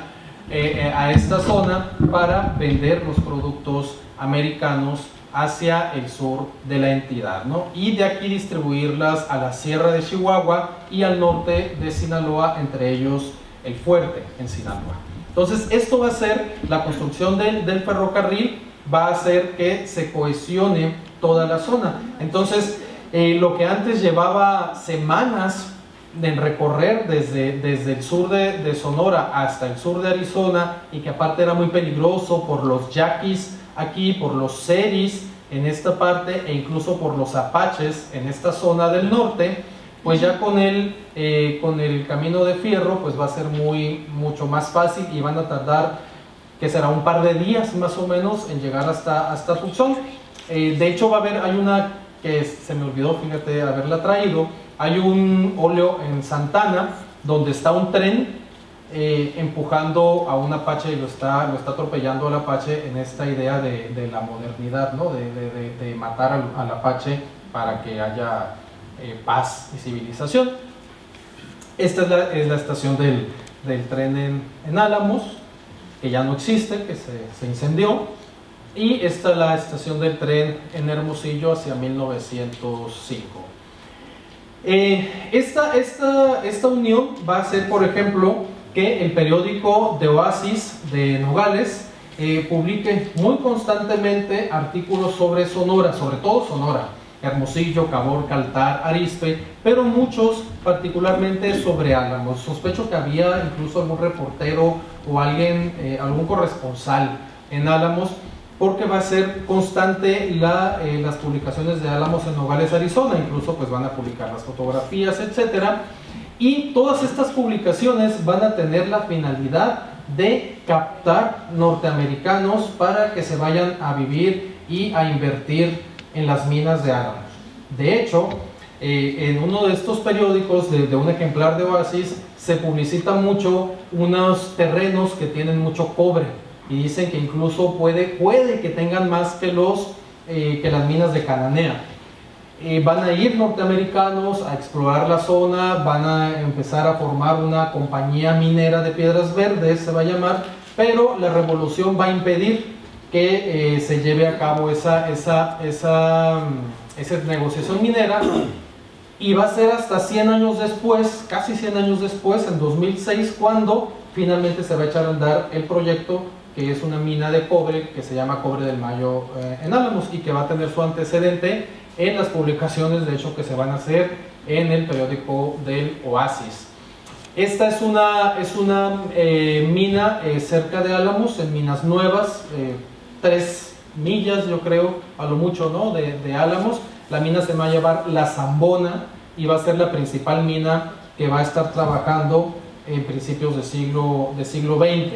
a esta zona para vender los productos americanos hacia el sur de la entidad, ¿no? Y de aquí distribuirlas a la sierra de Chihuahua y al norte de Sinaloa, entre ellos el Fuerte en Sinaloa. Entonces esto va a ser, la construcción del ferrocarril va a hacer que se cohesione toda la zona. Entonces lo que antes llevaba semanas en recorrer desde el sur de Sonora hasta el sur de Arizona, y que aparte era muy peligroso por los yaquis aquí, por los seris en esta parte, e incluso por los apaches en esta zona del norte, pues ya con el camino de fierro pues va a ser mucho más fácil, y van a tardar, que será un par de días más o menos, en llegar hasta Tucson. De hecho hay una que se me olvidó, fíjate, haberla traído. Hay un óleo en Santana donde está un tren empujando a un apache, y lo está atropellando al apache en esta idea de la modernidad, ¿no? de matar al apache para que haya paz y civilización. Esta es la estación del tren en Álamos, que ya no existe, que se incendió. Y esta es la estación del tren en Hermosillo hacia 1905. Esta unión va a hacer, por ejemplo, que el periódico de Oasis de Nogales publique muy constantemente artículos sobre Sonora, sobre todo Sonora, Hermosillo, Caborca, Altar, Arizpe, pero muchos particularmente sobre Álamos. Sospecho que había incluso algún reportero o algún corresponsal en Álamos, porque va a ser constante las publicaciones de Álamos en Nogales, Arizona. Incluso pues van a publicar las fotografías, etcétera. Y todas estas publicaciones van a tener la finalidad de captar norteamericanos para que se vayan a vivir y a invertir en las minas de Álamos. De hecho, en uno de estos periódicos, de un ejemplar de Oasis, se publicita mucho unos terrenos que tienen mucho cobre, y dicen que incluso puede que tengan más que las minas de Cananea. Van a ir norteamericanos a explorar la zona, van a empezar a formar una compañía minera de piedras verdes, se va a llamar, pero la revolución va a impedir que se lleve a cabo esa negociación minera, y va a ser hasta 100 años después, casi 100 años después, en 2006, cuando finalmente se va a echar a andar el proyecto, que es una mina de cobre que se llama Cobre del Mayo en Álamos, y que va a tener su antecedente en las publicaciones, de hecho, que se van a hacer en el periódico del Oasis. Esta es una mina cerca de Álamos, en Minas Nuevas, 3 millas, yo creo, a lo mucho, ¿no? de Álamos. La mina se va a llamar La Zambona, y va a ser la principal mina que va a estar trabajando en principios del siglo XX.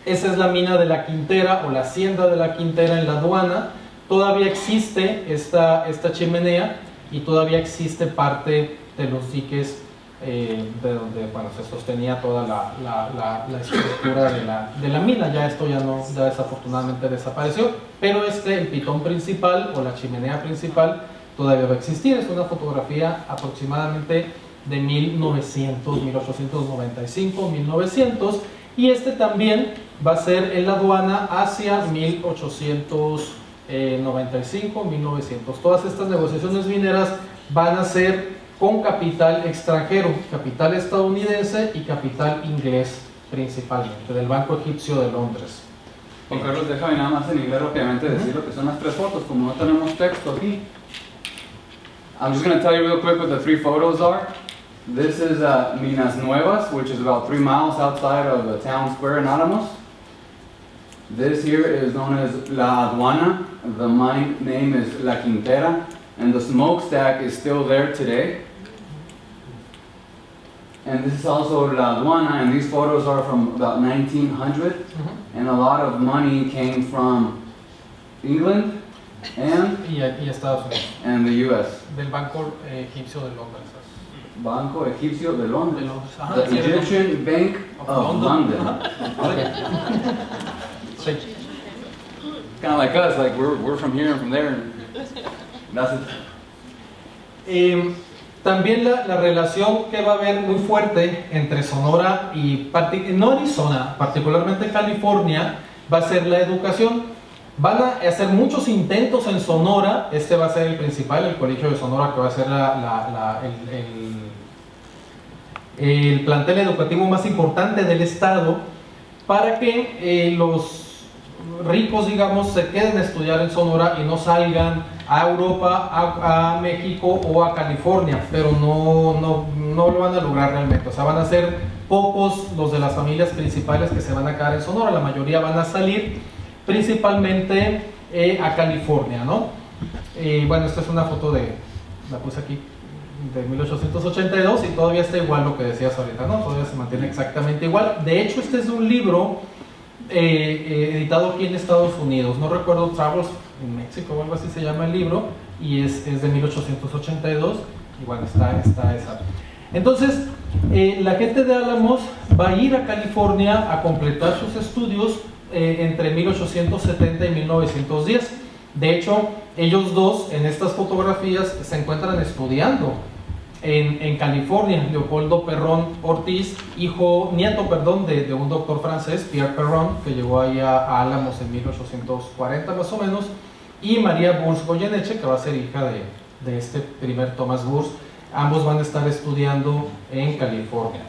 Esa es la mina de la Quintera, o la hacienda de la Quintera en la aduana. Todavía existe esta chimenea, y todavía existe parte de los diques de donde se sostenía toda la estructura de la mina. Ya esto ya desafortunadamente desapareció, pero el pitón principal o la chimenea principal todavía va a existir. Es una fotografía aproximadamente de 1895, 1900, y también va a ser en la aduana hacia 1895, 1900. Todas estas negociaciones mineras van a ser con capital extranjero, capital estadounidense y capital inglés principalmente, del Banco Egipcio de Londres. Juan Carlos, déjame nada más en inglés rápidamente decir lo que son las tres fotos, como no tenemos texto aquí. I'm just going to tell you real quick what the three photos are. This is Minas Nuevas, which is about 3 miles outside of the town square in Álamos. This here is known as La Aduana. The mine name is La Quintera, and the smokestack is still there today. And this is also La Aduana, and these photos are from about 1900. And a lot of money came from England Y Estados Unidos, and the U.S. del Banco Egipcio de Londres. Banco Egipcio de Londres. De Londres. Ajá, The sí, Egyptian Bank of London. Sí. Kind of like us, like we're from here and from there. And that's it. También la relación que va a haber muy fuerte entre Sonora y no Arizona, particularmente California, va a ser la educación. Van a hacer muchos intentos en Sonora. Este va a ser el principal, el Colegio de Sonora, que va a ser el plantel educativo más importante del estado, para que los ricos, digamos, se queden a estudiar en Sonora y no salgan a Europa, a México o a California, pero no lo van a lograr realmente. O sea, van a ser pocos los de las familias principales que se van a quedar en Sonora. La mayoría van a salir principalmente a California, ¿no? Bueno, esta es una foto la puse aquí, de 1882, y todavía está igual lo que decías ahorita, ¿no? Todavía se mantiene exactamente igual. De hecho, este es de un libro editado aquí en Estados Unidos, no recuerdo, Travels in Mexico o algo así se llama el libro, y es de 1882, y bueno, está esa. Entonces, la gente de Álamos va a ir a California a completar sus estudios entre 1870 y 1910. De hecho, ellos dos en estas fotografías se encuentran estudiando en California. Leopoldo Perrón Ortiz, nieto de un doctor francés, Pierre Perrón, que llegó ahí a Álamos en 1840 más o menos, y María Burs Goyeneche, que va a ser hija de este primer Thomas Burs. Ambos van a estar estudiando en California.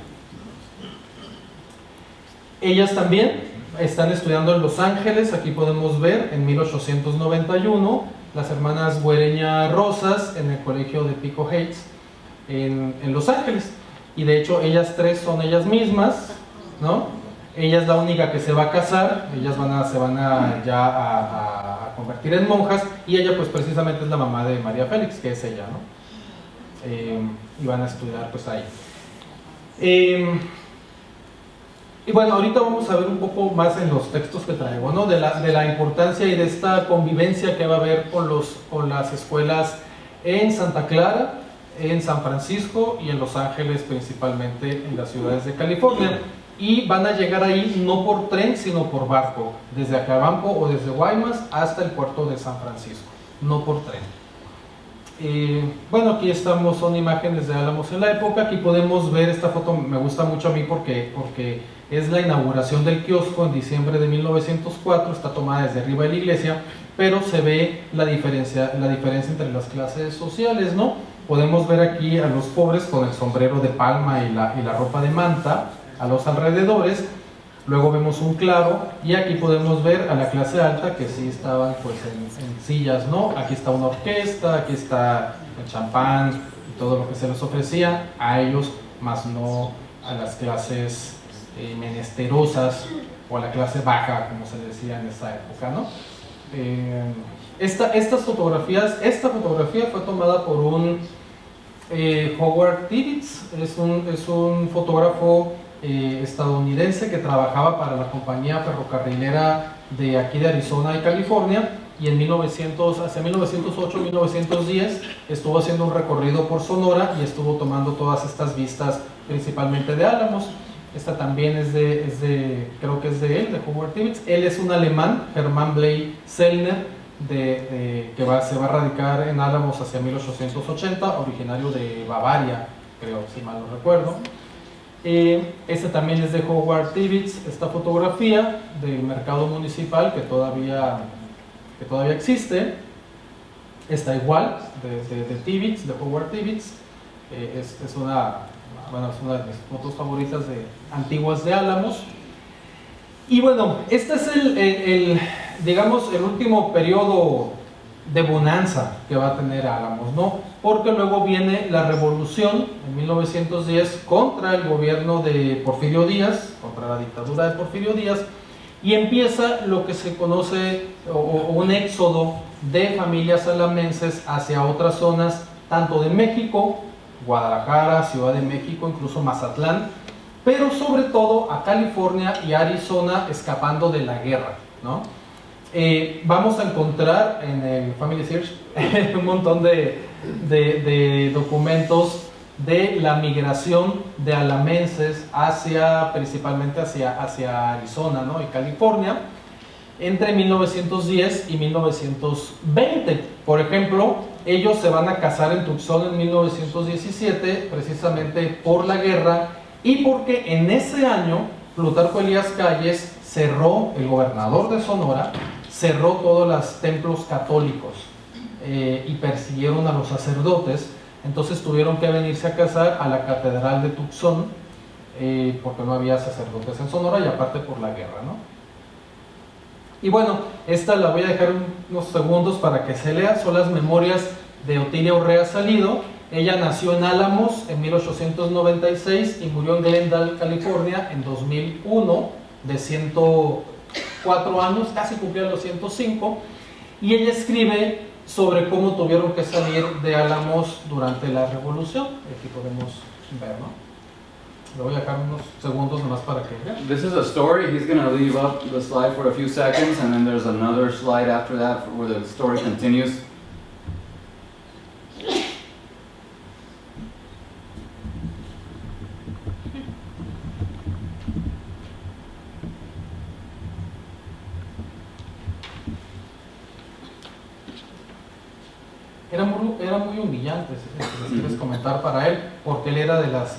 Ellas también están estudiando en Los Ángeles. Aquí podemos ver en 1891 las hermanas Güereña Rosas en el colegio de Pico Heights en Los Ángeles, y de hecho ellas tres son ellas mismas, ¿no? Ella es la única que se va a casar. Ellas se van a convertir en monjas, y ella pues precisamente es la mamá de María Félix, que es ella, ¿no? Y van a estudiar pues ahí. Y bueno, ahorita vamos a ver un poco más en los textos que traigo, ¿no? De la importancia y de esta convivencia que va a haber con las escuelas en Santa Clara, en San Francisco y en Los Ángeles, principalmente en las ciudades de California. Y van a llegar ahí no por tren, sino por barco, desde Acapulco o desde Guaymas hasta el puerto de San Francisco, no por tren. Bueno, aquí son imágenes de Álamos en la época. Aquí podemos ver esta foto, me gusta mucho a mí porque es la inauguración del kiosco en diciembre de 1904, está tomada desde arriba de la iglesia, pero se ve la diferencia entre las clases sociales, ¿no? Podemos ver aquí a los pobres con el sombrero de palma y la ropa de manta a los alrededores. Luego vemos un claro, y aquí podemos ver a la clase alta, que sí estaban pues en sillas, ¿no? Aquí está una orquesta, aquí está el champán y todo lo que se les ofrecía a ellos, más no a las clases menesterosas o a la clase baja, como se decía en esa época, ¿no? Esta fotografía fue tomada por un Howard Tibbets, es un fotógrafo estadounidense que trabajaba para la compañía ferrocarrilera de aquí de Arizona y California, y hacia 1908-1910 estuvo haciendo un recorrido por Sonora y estuvo tomando todas estas vistas, principalmente de Álamos. Esta también creo que es de él, de Howard Tibbets. Él es un alemán, Hermann Bley Sellner, que se va a radicar en Álamos hacia 1880, originario de Bavaria, creo, si mal no recuerdo. Esta también es de Howard Tibbets, esta fotografía del mercado municipal que todavía existe. Está igual, de Tibbets, de Howard Tibbets. es una de mis fotos favoritas antiguas de Álamos. Y bueno, este es digamos, el último periodo de bonanza que va a tener Álamos, ¿no? Porque luego viene la revolución en 1910 contra el gobierno de Porfirio Díaz, contra la dictadura de Porfirio Díaz, y empieza lo que se conoce o un éxodo de familias alamenses hacia otras zonas, tanto de México, Guadalajara, Ciudad de México, incluso Mazatlán, pero sobre todo a California y Arizona, escapando de la guerra, ¿no? Vamos a encontrar en el Family Search un montón de documentos de la migración de alamenses principalmente hacia Arizona, ¿no? y California entre 1910 y 1920. Por ejemplo, ellos se van a casar en Tucson en 1917 precisamente por la guerra y porque en ese año Plutarco Elías Calles cerró, el gobernador de Sonora, cerró todos los templos católicos y persiguieron a los sacerdotes. Entonces tuvieron que venirse a casar a la catedral de Tucson porque no había sacerdotes en Sonora y aparte por la guerra, ¿no? Y bueno, esta la voy a dejar unos segundos para que se lea. Son las memorias de Otilia Urrea Salido. Ella nació en Álamos en 1896 y murió en Glendale, California en 2001 de 104 años, casi cumplía los 105, y ella escribe sobre cómo tuvieron que salir de Álamos durante la revolución. Aquí podemos ver, ¿no? Le voy a dejar unos segundos nomás para que vean. This is a story. He's going to leave up the slide for a few seconds, and then there's another slide after that where the story continues. Era muy humillante, si les quieres comentar, para él, porque él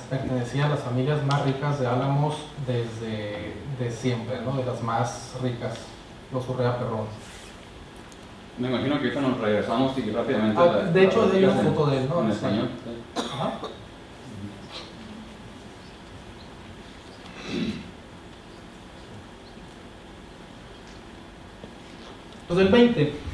pertenecía a las familias más ricas de Álamos de siempre, ¿no? De las más ricas, los Urrea Perrón. Me imagino que ahorita nos regresamos y rápidamente. De hecho, hay una foto de él, ¿no? En español. Ajá. Entonces, el 20.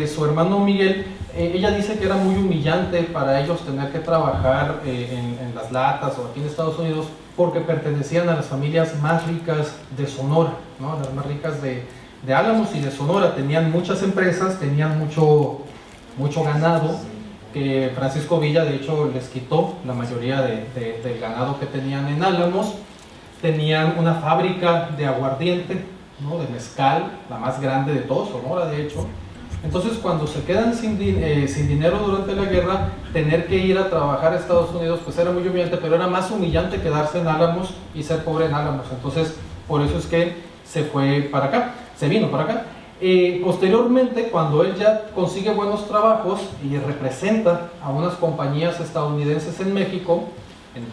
Su hermano Miguel, ella dice que era muy humillante para ellos tener que trabajar en las latas o aquí en Estados Unidos porque pertenecían a las familias más ricas de Sonora, ¿no? Las más ricas de Álamos y de Sonora. Tenían muchas empresas, tenían mucho ganado, que Francisco Villa de hecho les quitó la mayoría del ganado que tenían en Álamos. Tenían una fábrica de aguardiente, ¿no? De mezcal, la más grande de todo Sonora de hecho. Entonces cuando se quedan sin dinero durante la guerra, tener que ir a trabajar a Estados Unidos pues era muy humillante, pero era más humillante quedarse en Álamos y ser pobre en Álamos. Entonces por eso es que se vino para acá. Posteriormente, cuando él ya consigue buenos trabajos y representa a unas compañías estadounidenses en México,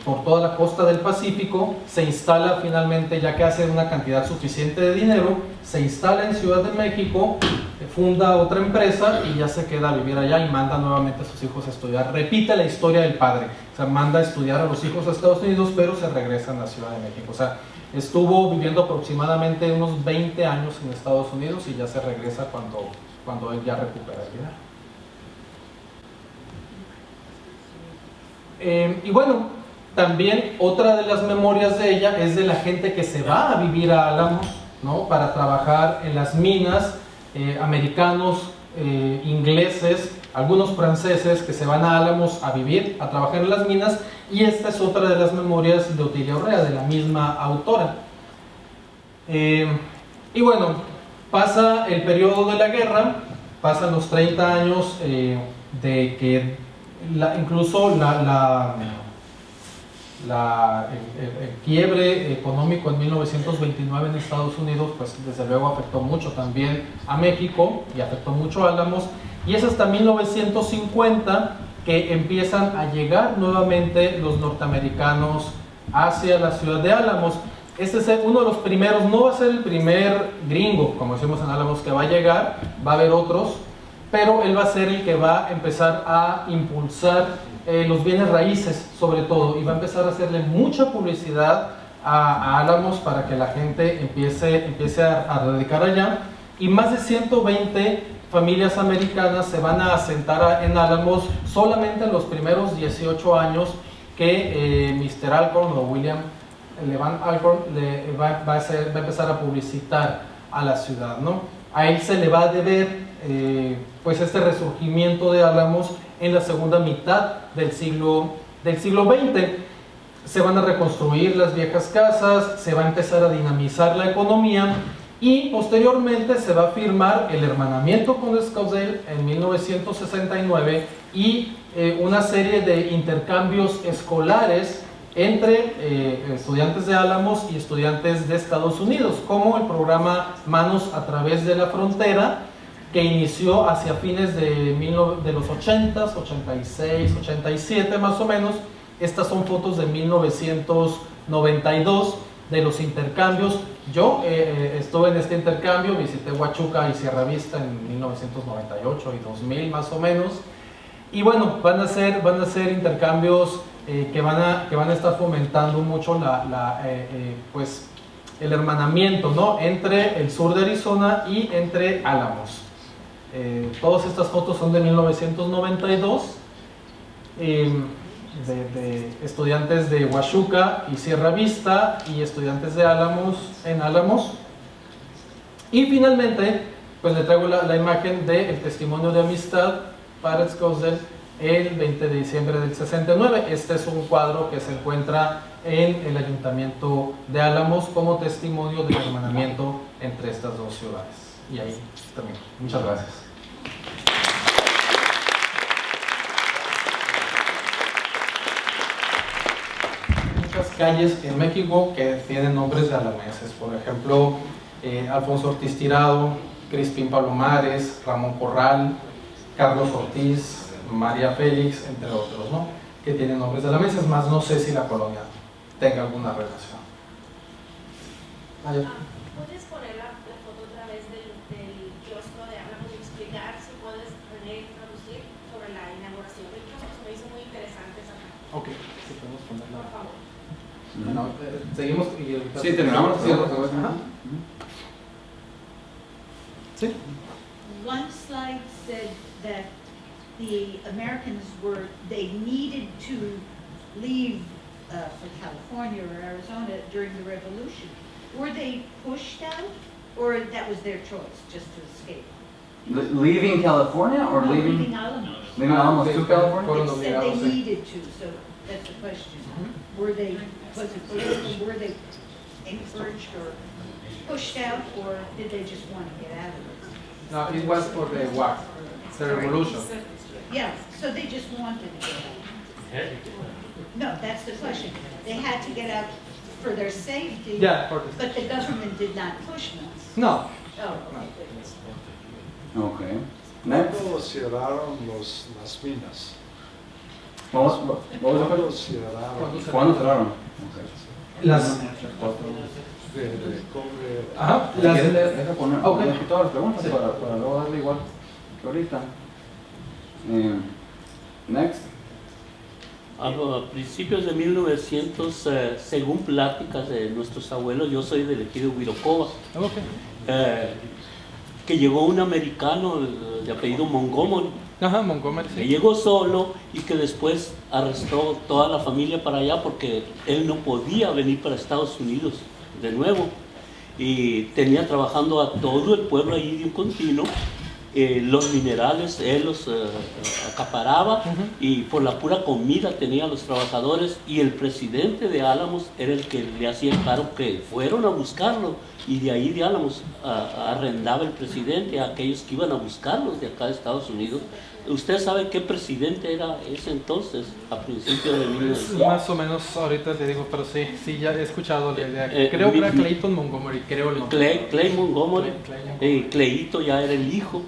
por toda la costa del Pacífico, se instala finalmente, ya que hace una cantidad suficiente de dinero, se instala en Ciudad de México, funda otra empresa y ya se queda a vivir allá y manda nuevamente a sus hijos a estudiar. Repite la historia del padre, o sea, manda a estudiar a los hijos a Estados Unidos, pero se regresan a la Ciudad de México. O sea, estuvo viviendo aproximadamente unos 20 años en Estados Unidos y ya se regresa cuando él ya recupera el dinero. Y bueno, también otra de las memorias de ella es de la gente que se va a vivir a Álamos, ¿no? Para trabajar en las minas, americanos, ingleses, algunos franceses que se van a Álamos a vivir, a trabajar en las minas, y esta es otra de las memorias de Otilia Urrea, de la misma autora. Y bueno, pasa el periodo de la guerra, pasan los 30 años de que incluso el quiebre económico en 1929 en Estados Unidos, pues desde luego afectó mucho también a México y afectó mucho a Álamos, y es hasta 1950 que empiezan a llegar nuevamente los norteamericanos hacia la ciudad de Álamos. Este es uno de los primeros, no va a ser el primer gringo, como decimos en Álamos, que va a llegar, va a haber otros, pero él va a ser el que va a empezar a impulsar los bienes raíces sobre todo, y va a empezar a hacerle mucha publicidad a Álamos para que la gente empiece a radicar allá, y más de 120 familias americanas se van a asentar en Álamos solamente en los primeros 18 años que Mr. Alcorn o William Levan Alcorn va a empezar a publicitar a la ciudad, ¿no? A él se le va a deber pues este resurgimiento de Álamos en la segunda mitad del siglo XX. Se van a reconstruir las viejas casas, se va a empezar a dinamizar la economía, y posteriormente se va a firmar el hermanamiento con Scottsdale en 1969 y una serie de intercambios escolares entre estudiantes de Álamos y estudiantes de Estados Unidos, como el programa Manos a través de la frontera, que inició hacia fines de los 80s, 86, 87 más o menos. Estas son fotos de 1992 de los intercambios. Yo estuve en este intercambio, visité Huachuca y Sierra Vista en 1998 y 2000 más o menos. Y bueno, van a ser intercambios que van a estar fomentando mucho pues el hermanamiento, ¿no?, entre el sur de Arizona y entre Álamos. Todas estas fotos son de 1992, de estudiantes de Huachuca y Sierra Vista y estudiantes de Álamos en Álamos. Y finalmente, pues le traigo la imagen del testimonio de amistad para Scottsdale el 20 de diciembre del 69. Este es un cuadro que se encuentra en el ayuntamiento de Álamos como testimonio del hermanamiento entre estas dos ciudades. Y ahí termino. Muchas gracias. Muchas calles en México que tienen nombres de alameses. Por ejemplo, Alfonso Ortiz Tirado, Crispín Palomares, Ramón Corral, Carlos Ortiz, María Félix, entre otros, ¿no?, que tienen nombres de alameses, más no sé si la colonia tenga alguna relación. ¿Puedes poner la foto otra vez del kiosco de Álamos y explicar, si puedes, René, traducir sobre la inauguración del kiosco? Se me hizo muy interesante esa parte. Ok, si podemos ponerla. Por favor. Bueno, seguimos y ahorita- Sí, terminamos. Sí, ajá. Sí. One slide said that the Americans they needed to leave for California or Arizona during the revolution. Were they pushed out, or that was their choice, just to escape? Leaving California or No, leaving? leaving Alamos. Leaving Alamos to California? Fueron They said obligados, they sí. needed to, so that's the question. Was it political, were they encouraged or pushed out, or did they just want to get out of it? No, it was for the war, the revolution. Yeah, so they just wanted to get out. No, that's the question. They had to get out for their safety. Yeah, for the- But the government did not push them. No. Oh, okay. Okay. Next. ¿Cuándo cerraron las minas? What was the ¿Cuándo question? cerraron ¿Cuándo cerraron? Las... de cobre? Ajá. Si quieres, deja poner Ok. aquí todas las preguntas para luego darle igual que ahorita. Next. A principios de 1900, según pláticas de nuestros abuelos, yo soy del ejido Huirocoba, que llegó un americano de apellido Montgomery, Ajá, Montgomery, que sí. llegó solo y que después arrestó toda la familia para allá porque él no podía venir para Estados Unidos de nuevo, y tenía trabajando a todo el pueblo allí de un continuo. Los minerales él los acaparaba, y por la pura comida tenía a los trabajadores, y el presidente de Álamos era el que le hacía el cargo que fueron a buscarlo, y de ahí de Álamos arrendaba el presidente a aquellos que iban a buscarlos de acá de Estados Unidos. ¿Usted sabe qué presidente era ese entonces, a principios de 1900? Más o menos ahorita le digo, pero sí, ya he escuchado la idea. Creo que era Clayton Montgomery, creo el nombre. Clay Montgomery. Clay Montgomery. Clayito ya era el hijo.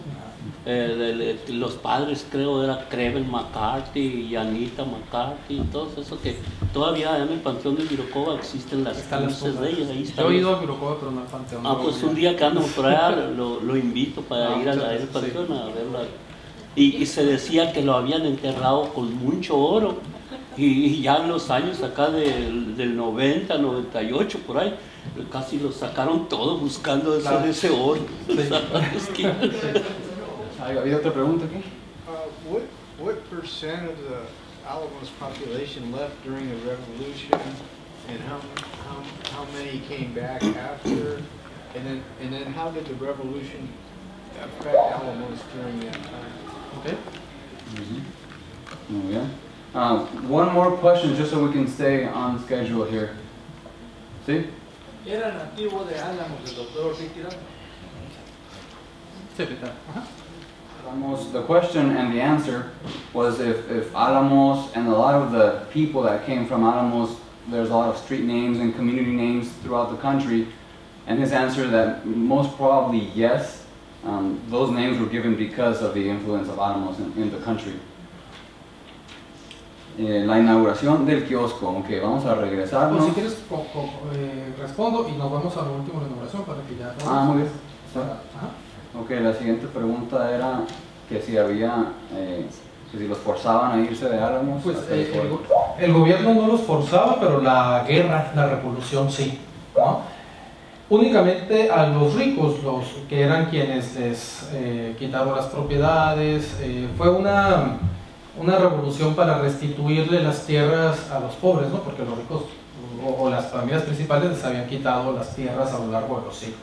Los padres creo era Creven McCarthy y Anita McCarthy, y todo eso, que todavía en el Panteón de Huirocoba existen las Están las cruces de tumbas. ellos. Ahí están. Yo he ido a Huirocoba, pero no al Panteón. Pues un día que andamos por allá lo invito para ir a muchas el gracias, Panteón a ver y se decía que lo habían enterrado con mucho oro. Y ya en los años acá del 90, 98, por ahí, casi lo sacaron todo buscando ese oro. ¿Había otra pregunta aquí? What percent of the Alamos population left during the revolution, and how many came back after, and then how did the revolution affect Alamos during that time? Okay. Muy bien. One more question, just so we can stay on schedule here. ¿Sí? Era nativo de Álamos el doctor Ricky Sí, ahorita. Ajá. Alamos, the question and the answer was if Alamos and a lot of the people that came from Alamos, there's a lot of street names and community names throughout the country, and his answer that most probably yes, those names were given because of the influence of Alamos in the country. La inauguración del kiosco, ok, vamos a regresarnos. O si quieres, respondo y nos vamos a lo último de la inauguración para que ya... Muy bien. Ajá. Ok, la siguiente pregunta era que si había, que si los forzaban a irse de Álamos. Pues el gobierno no los forzaba, pero la guerra, la revolución sí, ¿no? Únicamente a los ricos, los que eran quienes les quitaron las propiedades, fue una revolución para restituirle las tierras a los pobres, ¿no? Porque los ricos o las familias principales les habían quitado las tierras a lo largo de los siglos.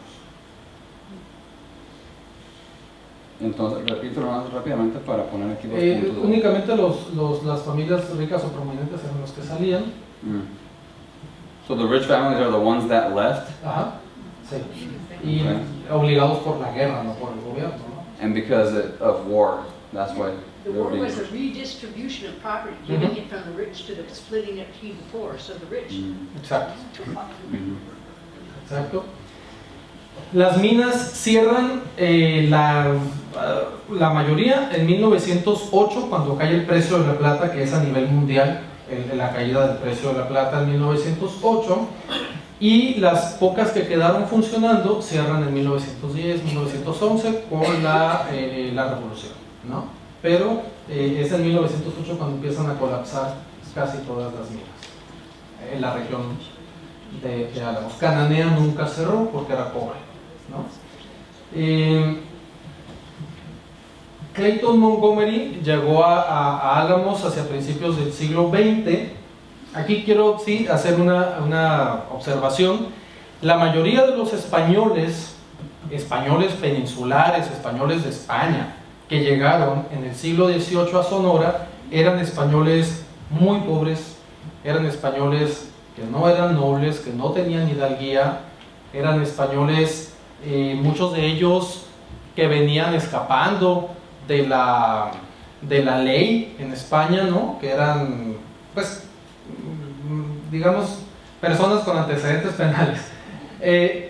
Entonces, repito más rápidamente para poner aquí los puntos. Únicamente las familias ricas o prominentes eran los que salían. So the rich families are the ones that left? Ajá, sí. Y obligados por la guerra, no por el gobierno, ¿no? And because of war, that's why The they were war being was a pushed. redistribution of property, giving it from the rich to the splitting it between the poor, so the rich Exacto. took off. Exacto. Las minas cierran la mayoría en 1908, cuando cae el precio de la plata, que es a nivel mundial, la caída del precio de la plata en 1908, y las pocas que quedaron funcionando cierran en 1910, 1911 con la revolución, ¿no? Pero es en 1908 cuando empiezan a colapsar casi todas las minas en la región de Álamos. Cananea nunca cerró porque era pobre, ¿no? Clayton Montgomery llegó a Álamos hacia principios del siglo XX. Aquí quiero hacer una observación. La mayoría de los españoles peninsulares, españoles de España, que llegaron en el siglo XVIII a Sonora, eran españoles muy pobres, eran españoles que no eran nobles, que no tenían hidalguía, eran españoles, muchos de ellos que venían escapando de la ley en España, ¿no? Que eran, pues, digamos, personas con antecedentes penales.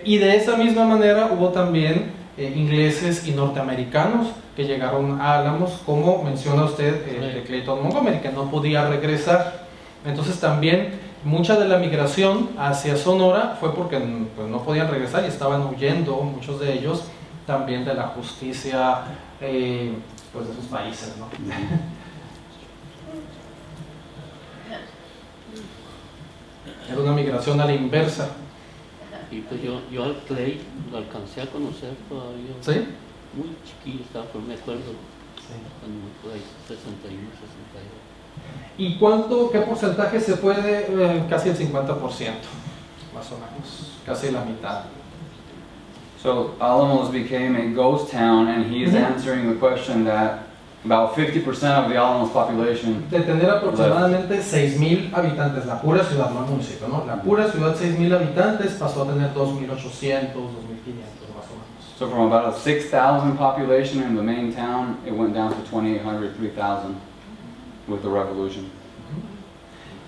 Y de esa misma manera hubo también ingleses y norteamericanos que llegaron a Álamos, como menciona usted de Clayton Montgomery, que no podía regresar. Entonces también mucha de la migración hacia Sonora fue porque pues, no podían regresar y estaban huyendo, muchos de ellos, también de la justicia pues de sus países, ¿no? Era una migración a la inversa. Y pues yo al Clay lo alcancé a conocer todavía. ¿Sí? Muy chiquillo estaba, pero me acuerdo. Sí. Cuando por ahí, 61, 62. ¿Y qué porcentaje se puede? Casi el 50%, más o menos, casi la mitad. So Alamos became a ghost town, and he is answering the question that about 50% of the Alamos population. De tener aproximadamente 6,000 habitantes, la pura ciudad, no el municipio, ¿no? La pura ciudad, 6,000 habitantes, pasó a tener 2,800, 2,500 más o menos. So from about a 6,000 population in the main town, it went down to 2,800, 3,000 with the revolution.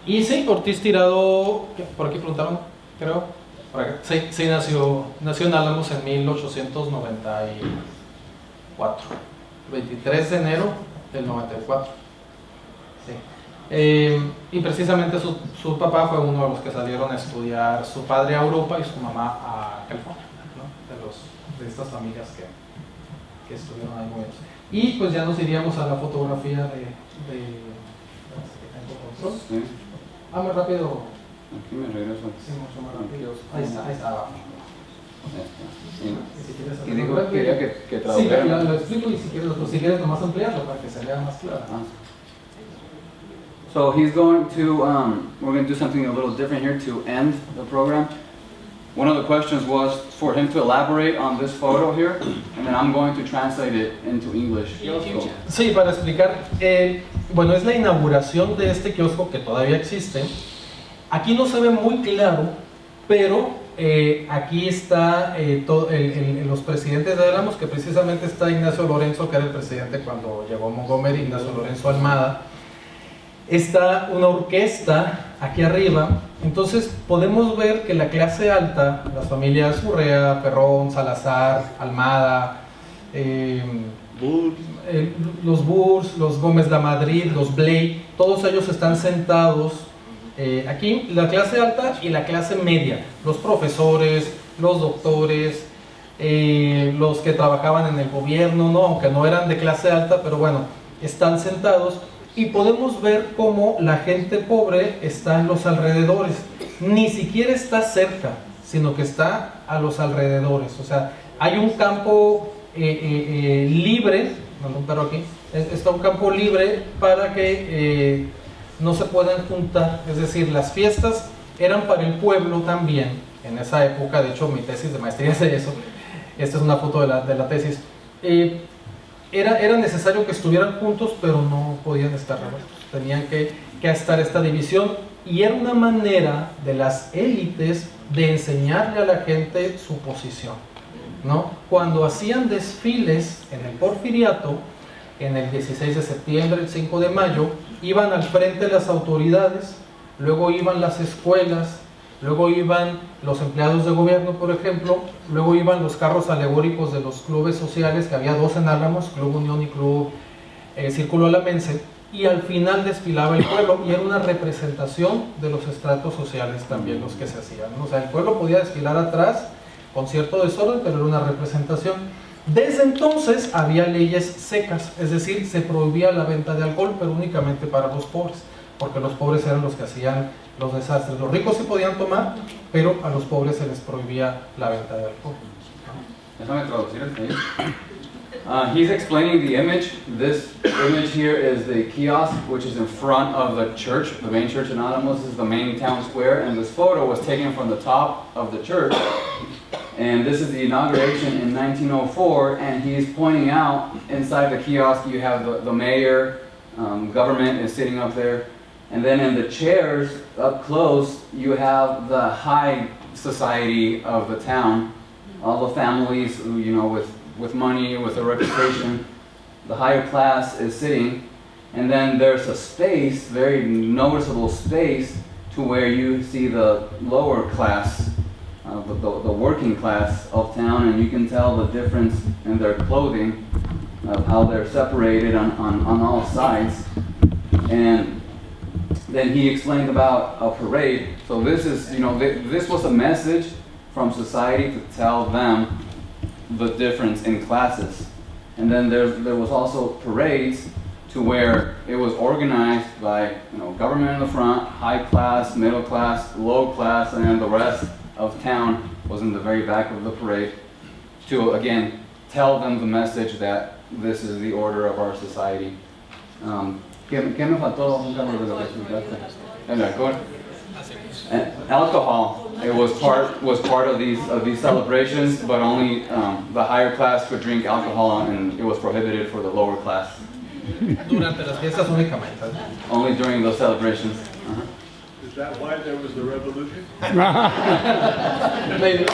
Y sí, Ortiz Tirado, por aquí preguntaron, creo, por acá. Sí, nació en Álamos en 1894, 23 de enero del 94. Sí. Y precisamente su papá fue uno de los que salieron a estudiar, su padre a Europa y su mamá a California, ¿no? De estas familias que estuvieron ahí muy bien. Y pues ya nos iríamos a la fotografía de Sí, más rápido. aquí me regreso. Sí, mucho más rápido. Ahí está abajo. Sí. Si quieres Y digo, hacerlo quería rápido. que Sí, tradujera. lo explico y si quieres nomás ampliarlo para que se vea más claro. So he's going to, we're going to do something a little different here to end the program. One of the questions was for him to elaborate on this photo here, and then I'm going to translate it into English. So, Sí, para explicar, bueno, es la inauguración de este kiosco que todavía existe. Aquí no se ve muy claro, pero aquí está los presidentes de Álamos, que precisamente está Ignacio Lorenzo, que era el presidente cuando llegó Montgomery, Ignacio Lorenzo Almada. Está una orquesta aquí arriba, entonces podemos ver que la clase alta, las familias Urrea, Perrón, Salazar, Almada, los Burs, los Gómez de Madrid, los Blay, todos ellos están sentados aquí, la clase alta y la clase media, los profesores, los doctores, los que trabajaban en el gobierno, ¿no? Aunque no eran de clase alta, pero bueno, están sentados. Y podemos ver cómo la gente pobre está en los alrededores, ni siquiera está cerca, sino que está a los alrededores. O sea, hay un campo libre, pero aquí está un campo libre para que no se puedan juntar. Es decir, las fiestas eran para el pueblo también en esa época. De hecho, mi tesis de maestría es de eso. Esta es una foto de la tesis. Era necesario que estuvieran juntos, pero no podían estar revueltos. Tenían que estar esta división, y era una manera de las élites de enseñarle a la gente su posición, ¿no? Cuando hacían desfiles en el Porfiriato, en el 16 de septiembre, el 5 de mayo, iban al frente las autoridades, luego iban las escuelas, luego iban los empleados de gobierno, por ejemplo, luego iban los carros alegóricos de los clubes sociales, que había dos en Álamos, Club Unión y Club Círculo Alamense, y al final desfilaba el pueblo, y era una representación de los estratos sociales también los que se hacían, ¿no? O sea, el pueblo podía desfilar atrás con cierto desorden, pero era una representación. Desde entonces había leyes secas, es decir, se prohibía la venta de alcohol, pero únicamente para los pobres, porque los pobres eran los que hacían los desastres. Los ricos sí podían tomar, pero a los pobres se les prohibía la venta de alcohol. Déjame traducir el taller. He's explaining the image. This image here is the kiosk, which is in front of the church. The main church in Álamos is the main town square, and this photo was taken from the top of the church. And this is the inauguration in 1904, and he's pointing out inside the kiosk you have the mayor, government is sitting up there. And then in the chairs up close, you have the high society of the town, all the families, you know, with money, with a reputation. The higher class is sitting, and then there's a space, very noticeable space, to where you see the lower class, the working class of town, and you can tell the difference in their clothing, of how they're separated on all sides. And then he explained about a parade. So this is, you know, this was a message from society to tell them the difference in classes. And then there was also parades to where it was organized by, you know, government in the front, high class, middle class, low class, and then the rest of town was in the very back of the parade to, again, tell them the message that this is the order of our society. ¿Qué me faltó, Carlos, de lo que explicaste? El alcohol. Alcohol. It was part of these celebrations, but only the higher class could drink alcohol, and it was prohibited for the lower class. Durante las fiestas únicamente. Only during those celebrations. Is that why there was the revolution? Maybe.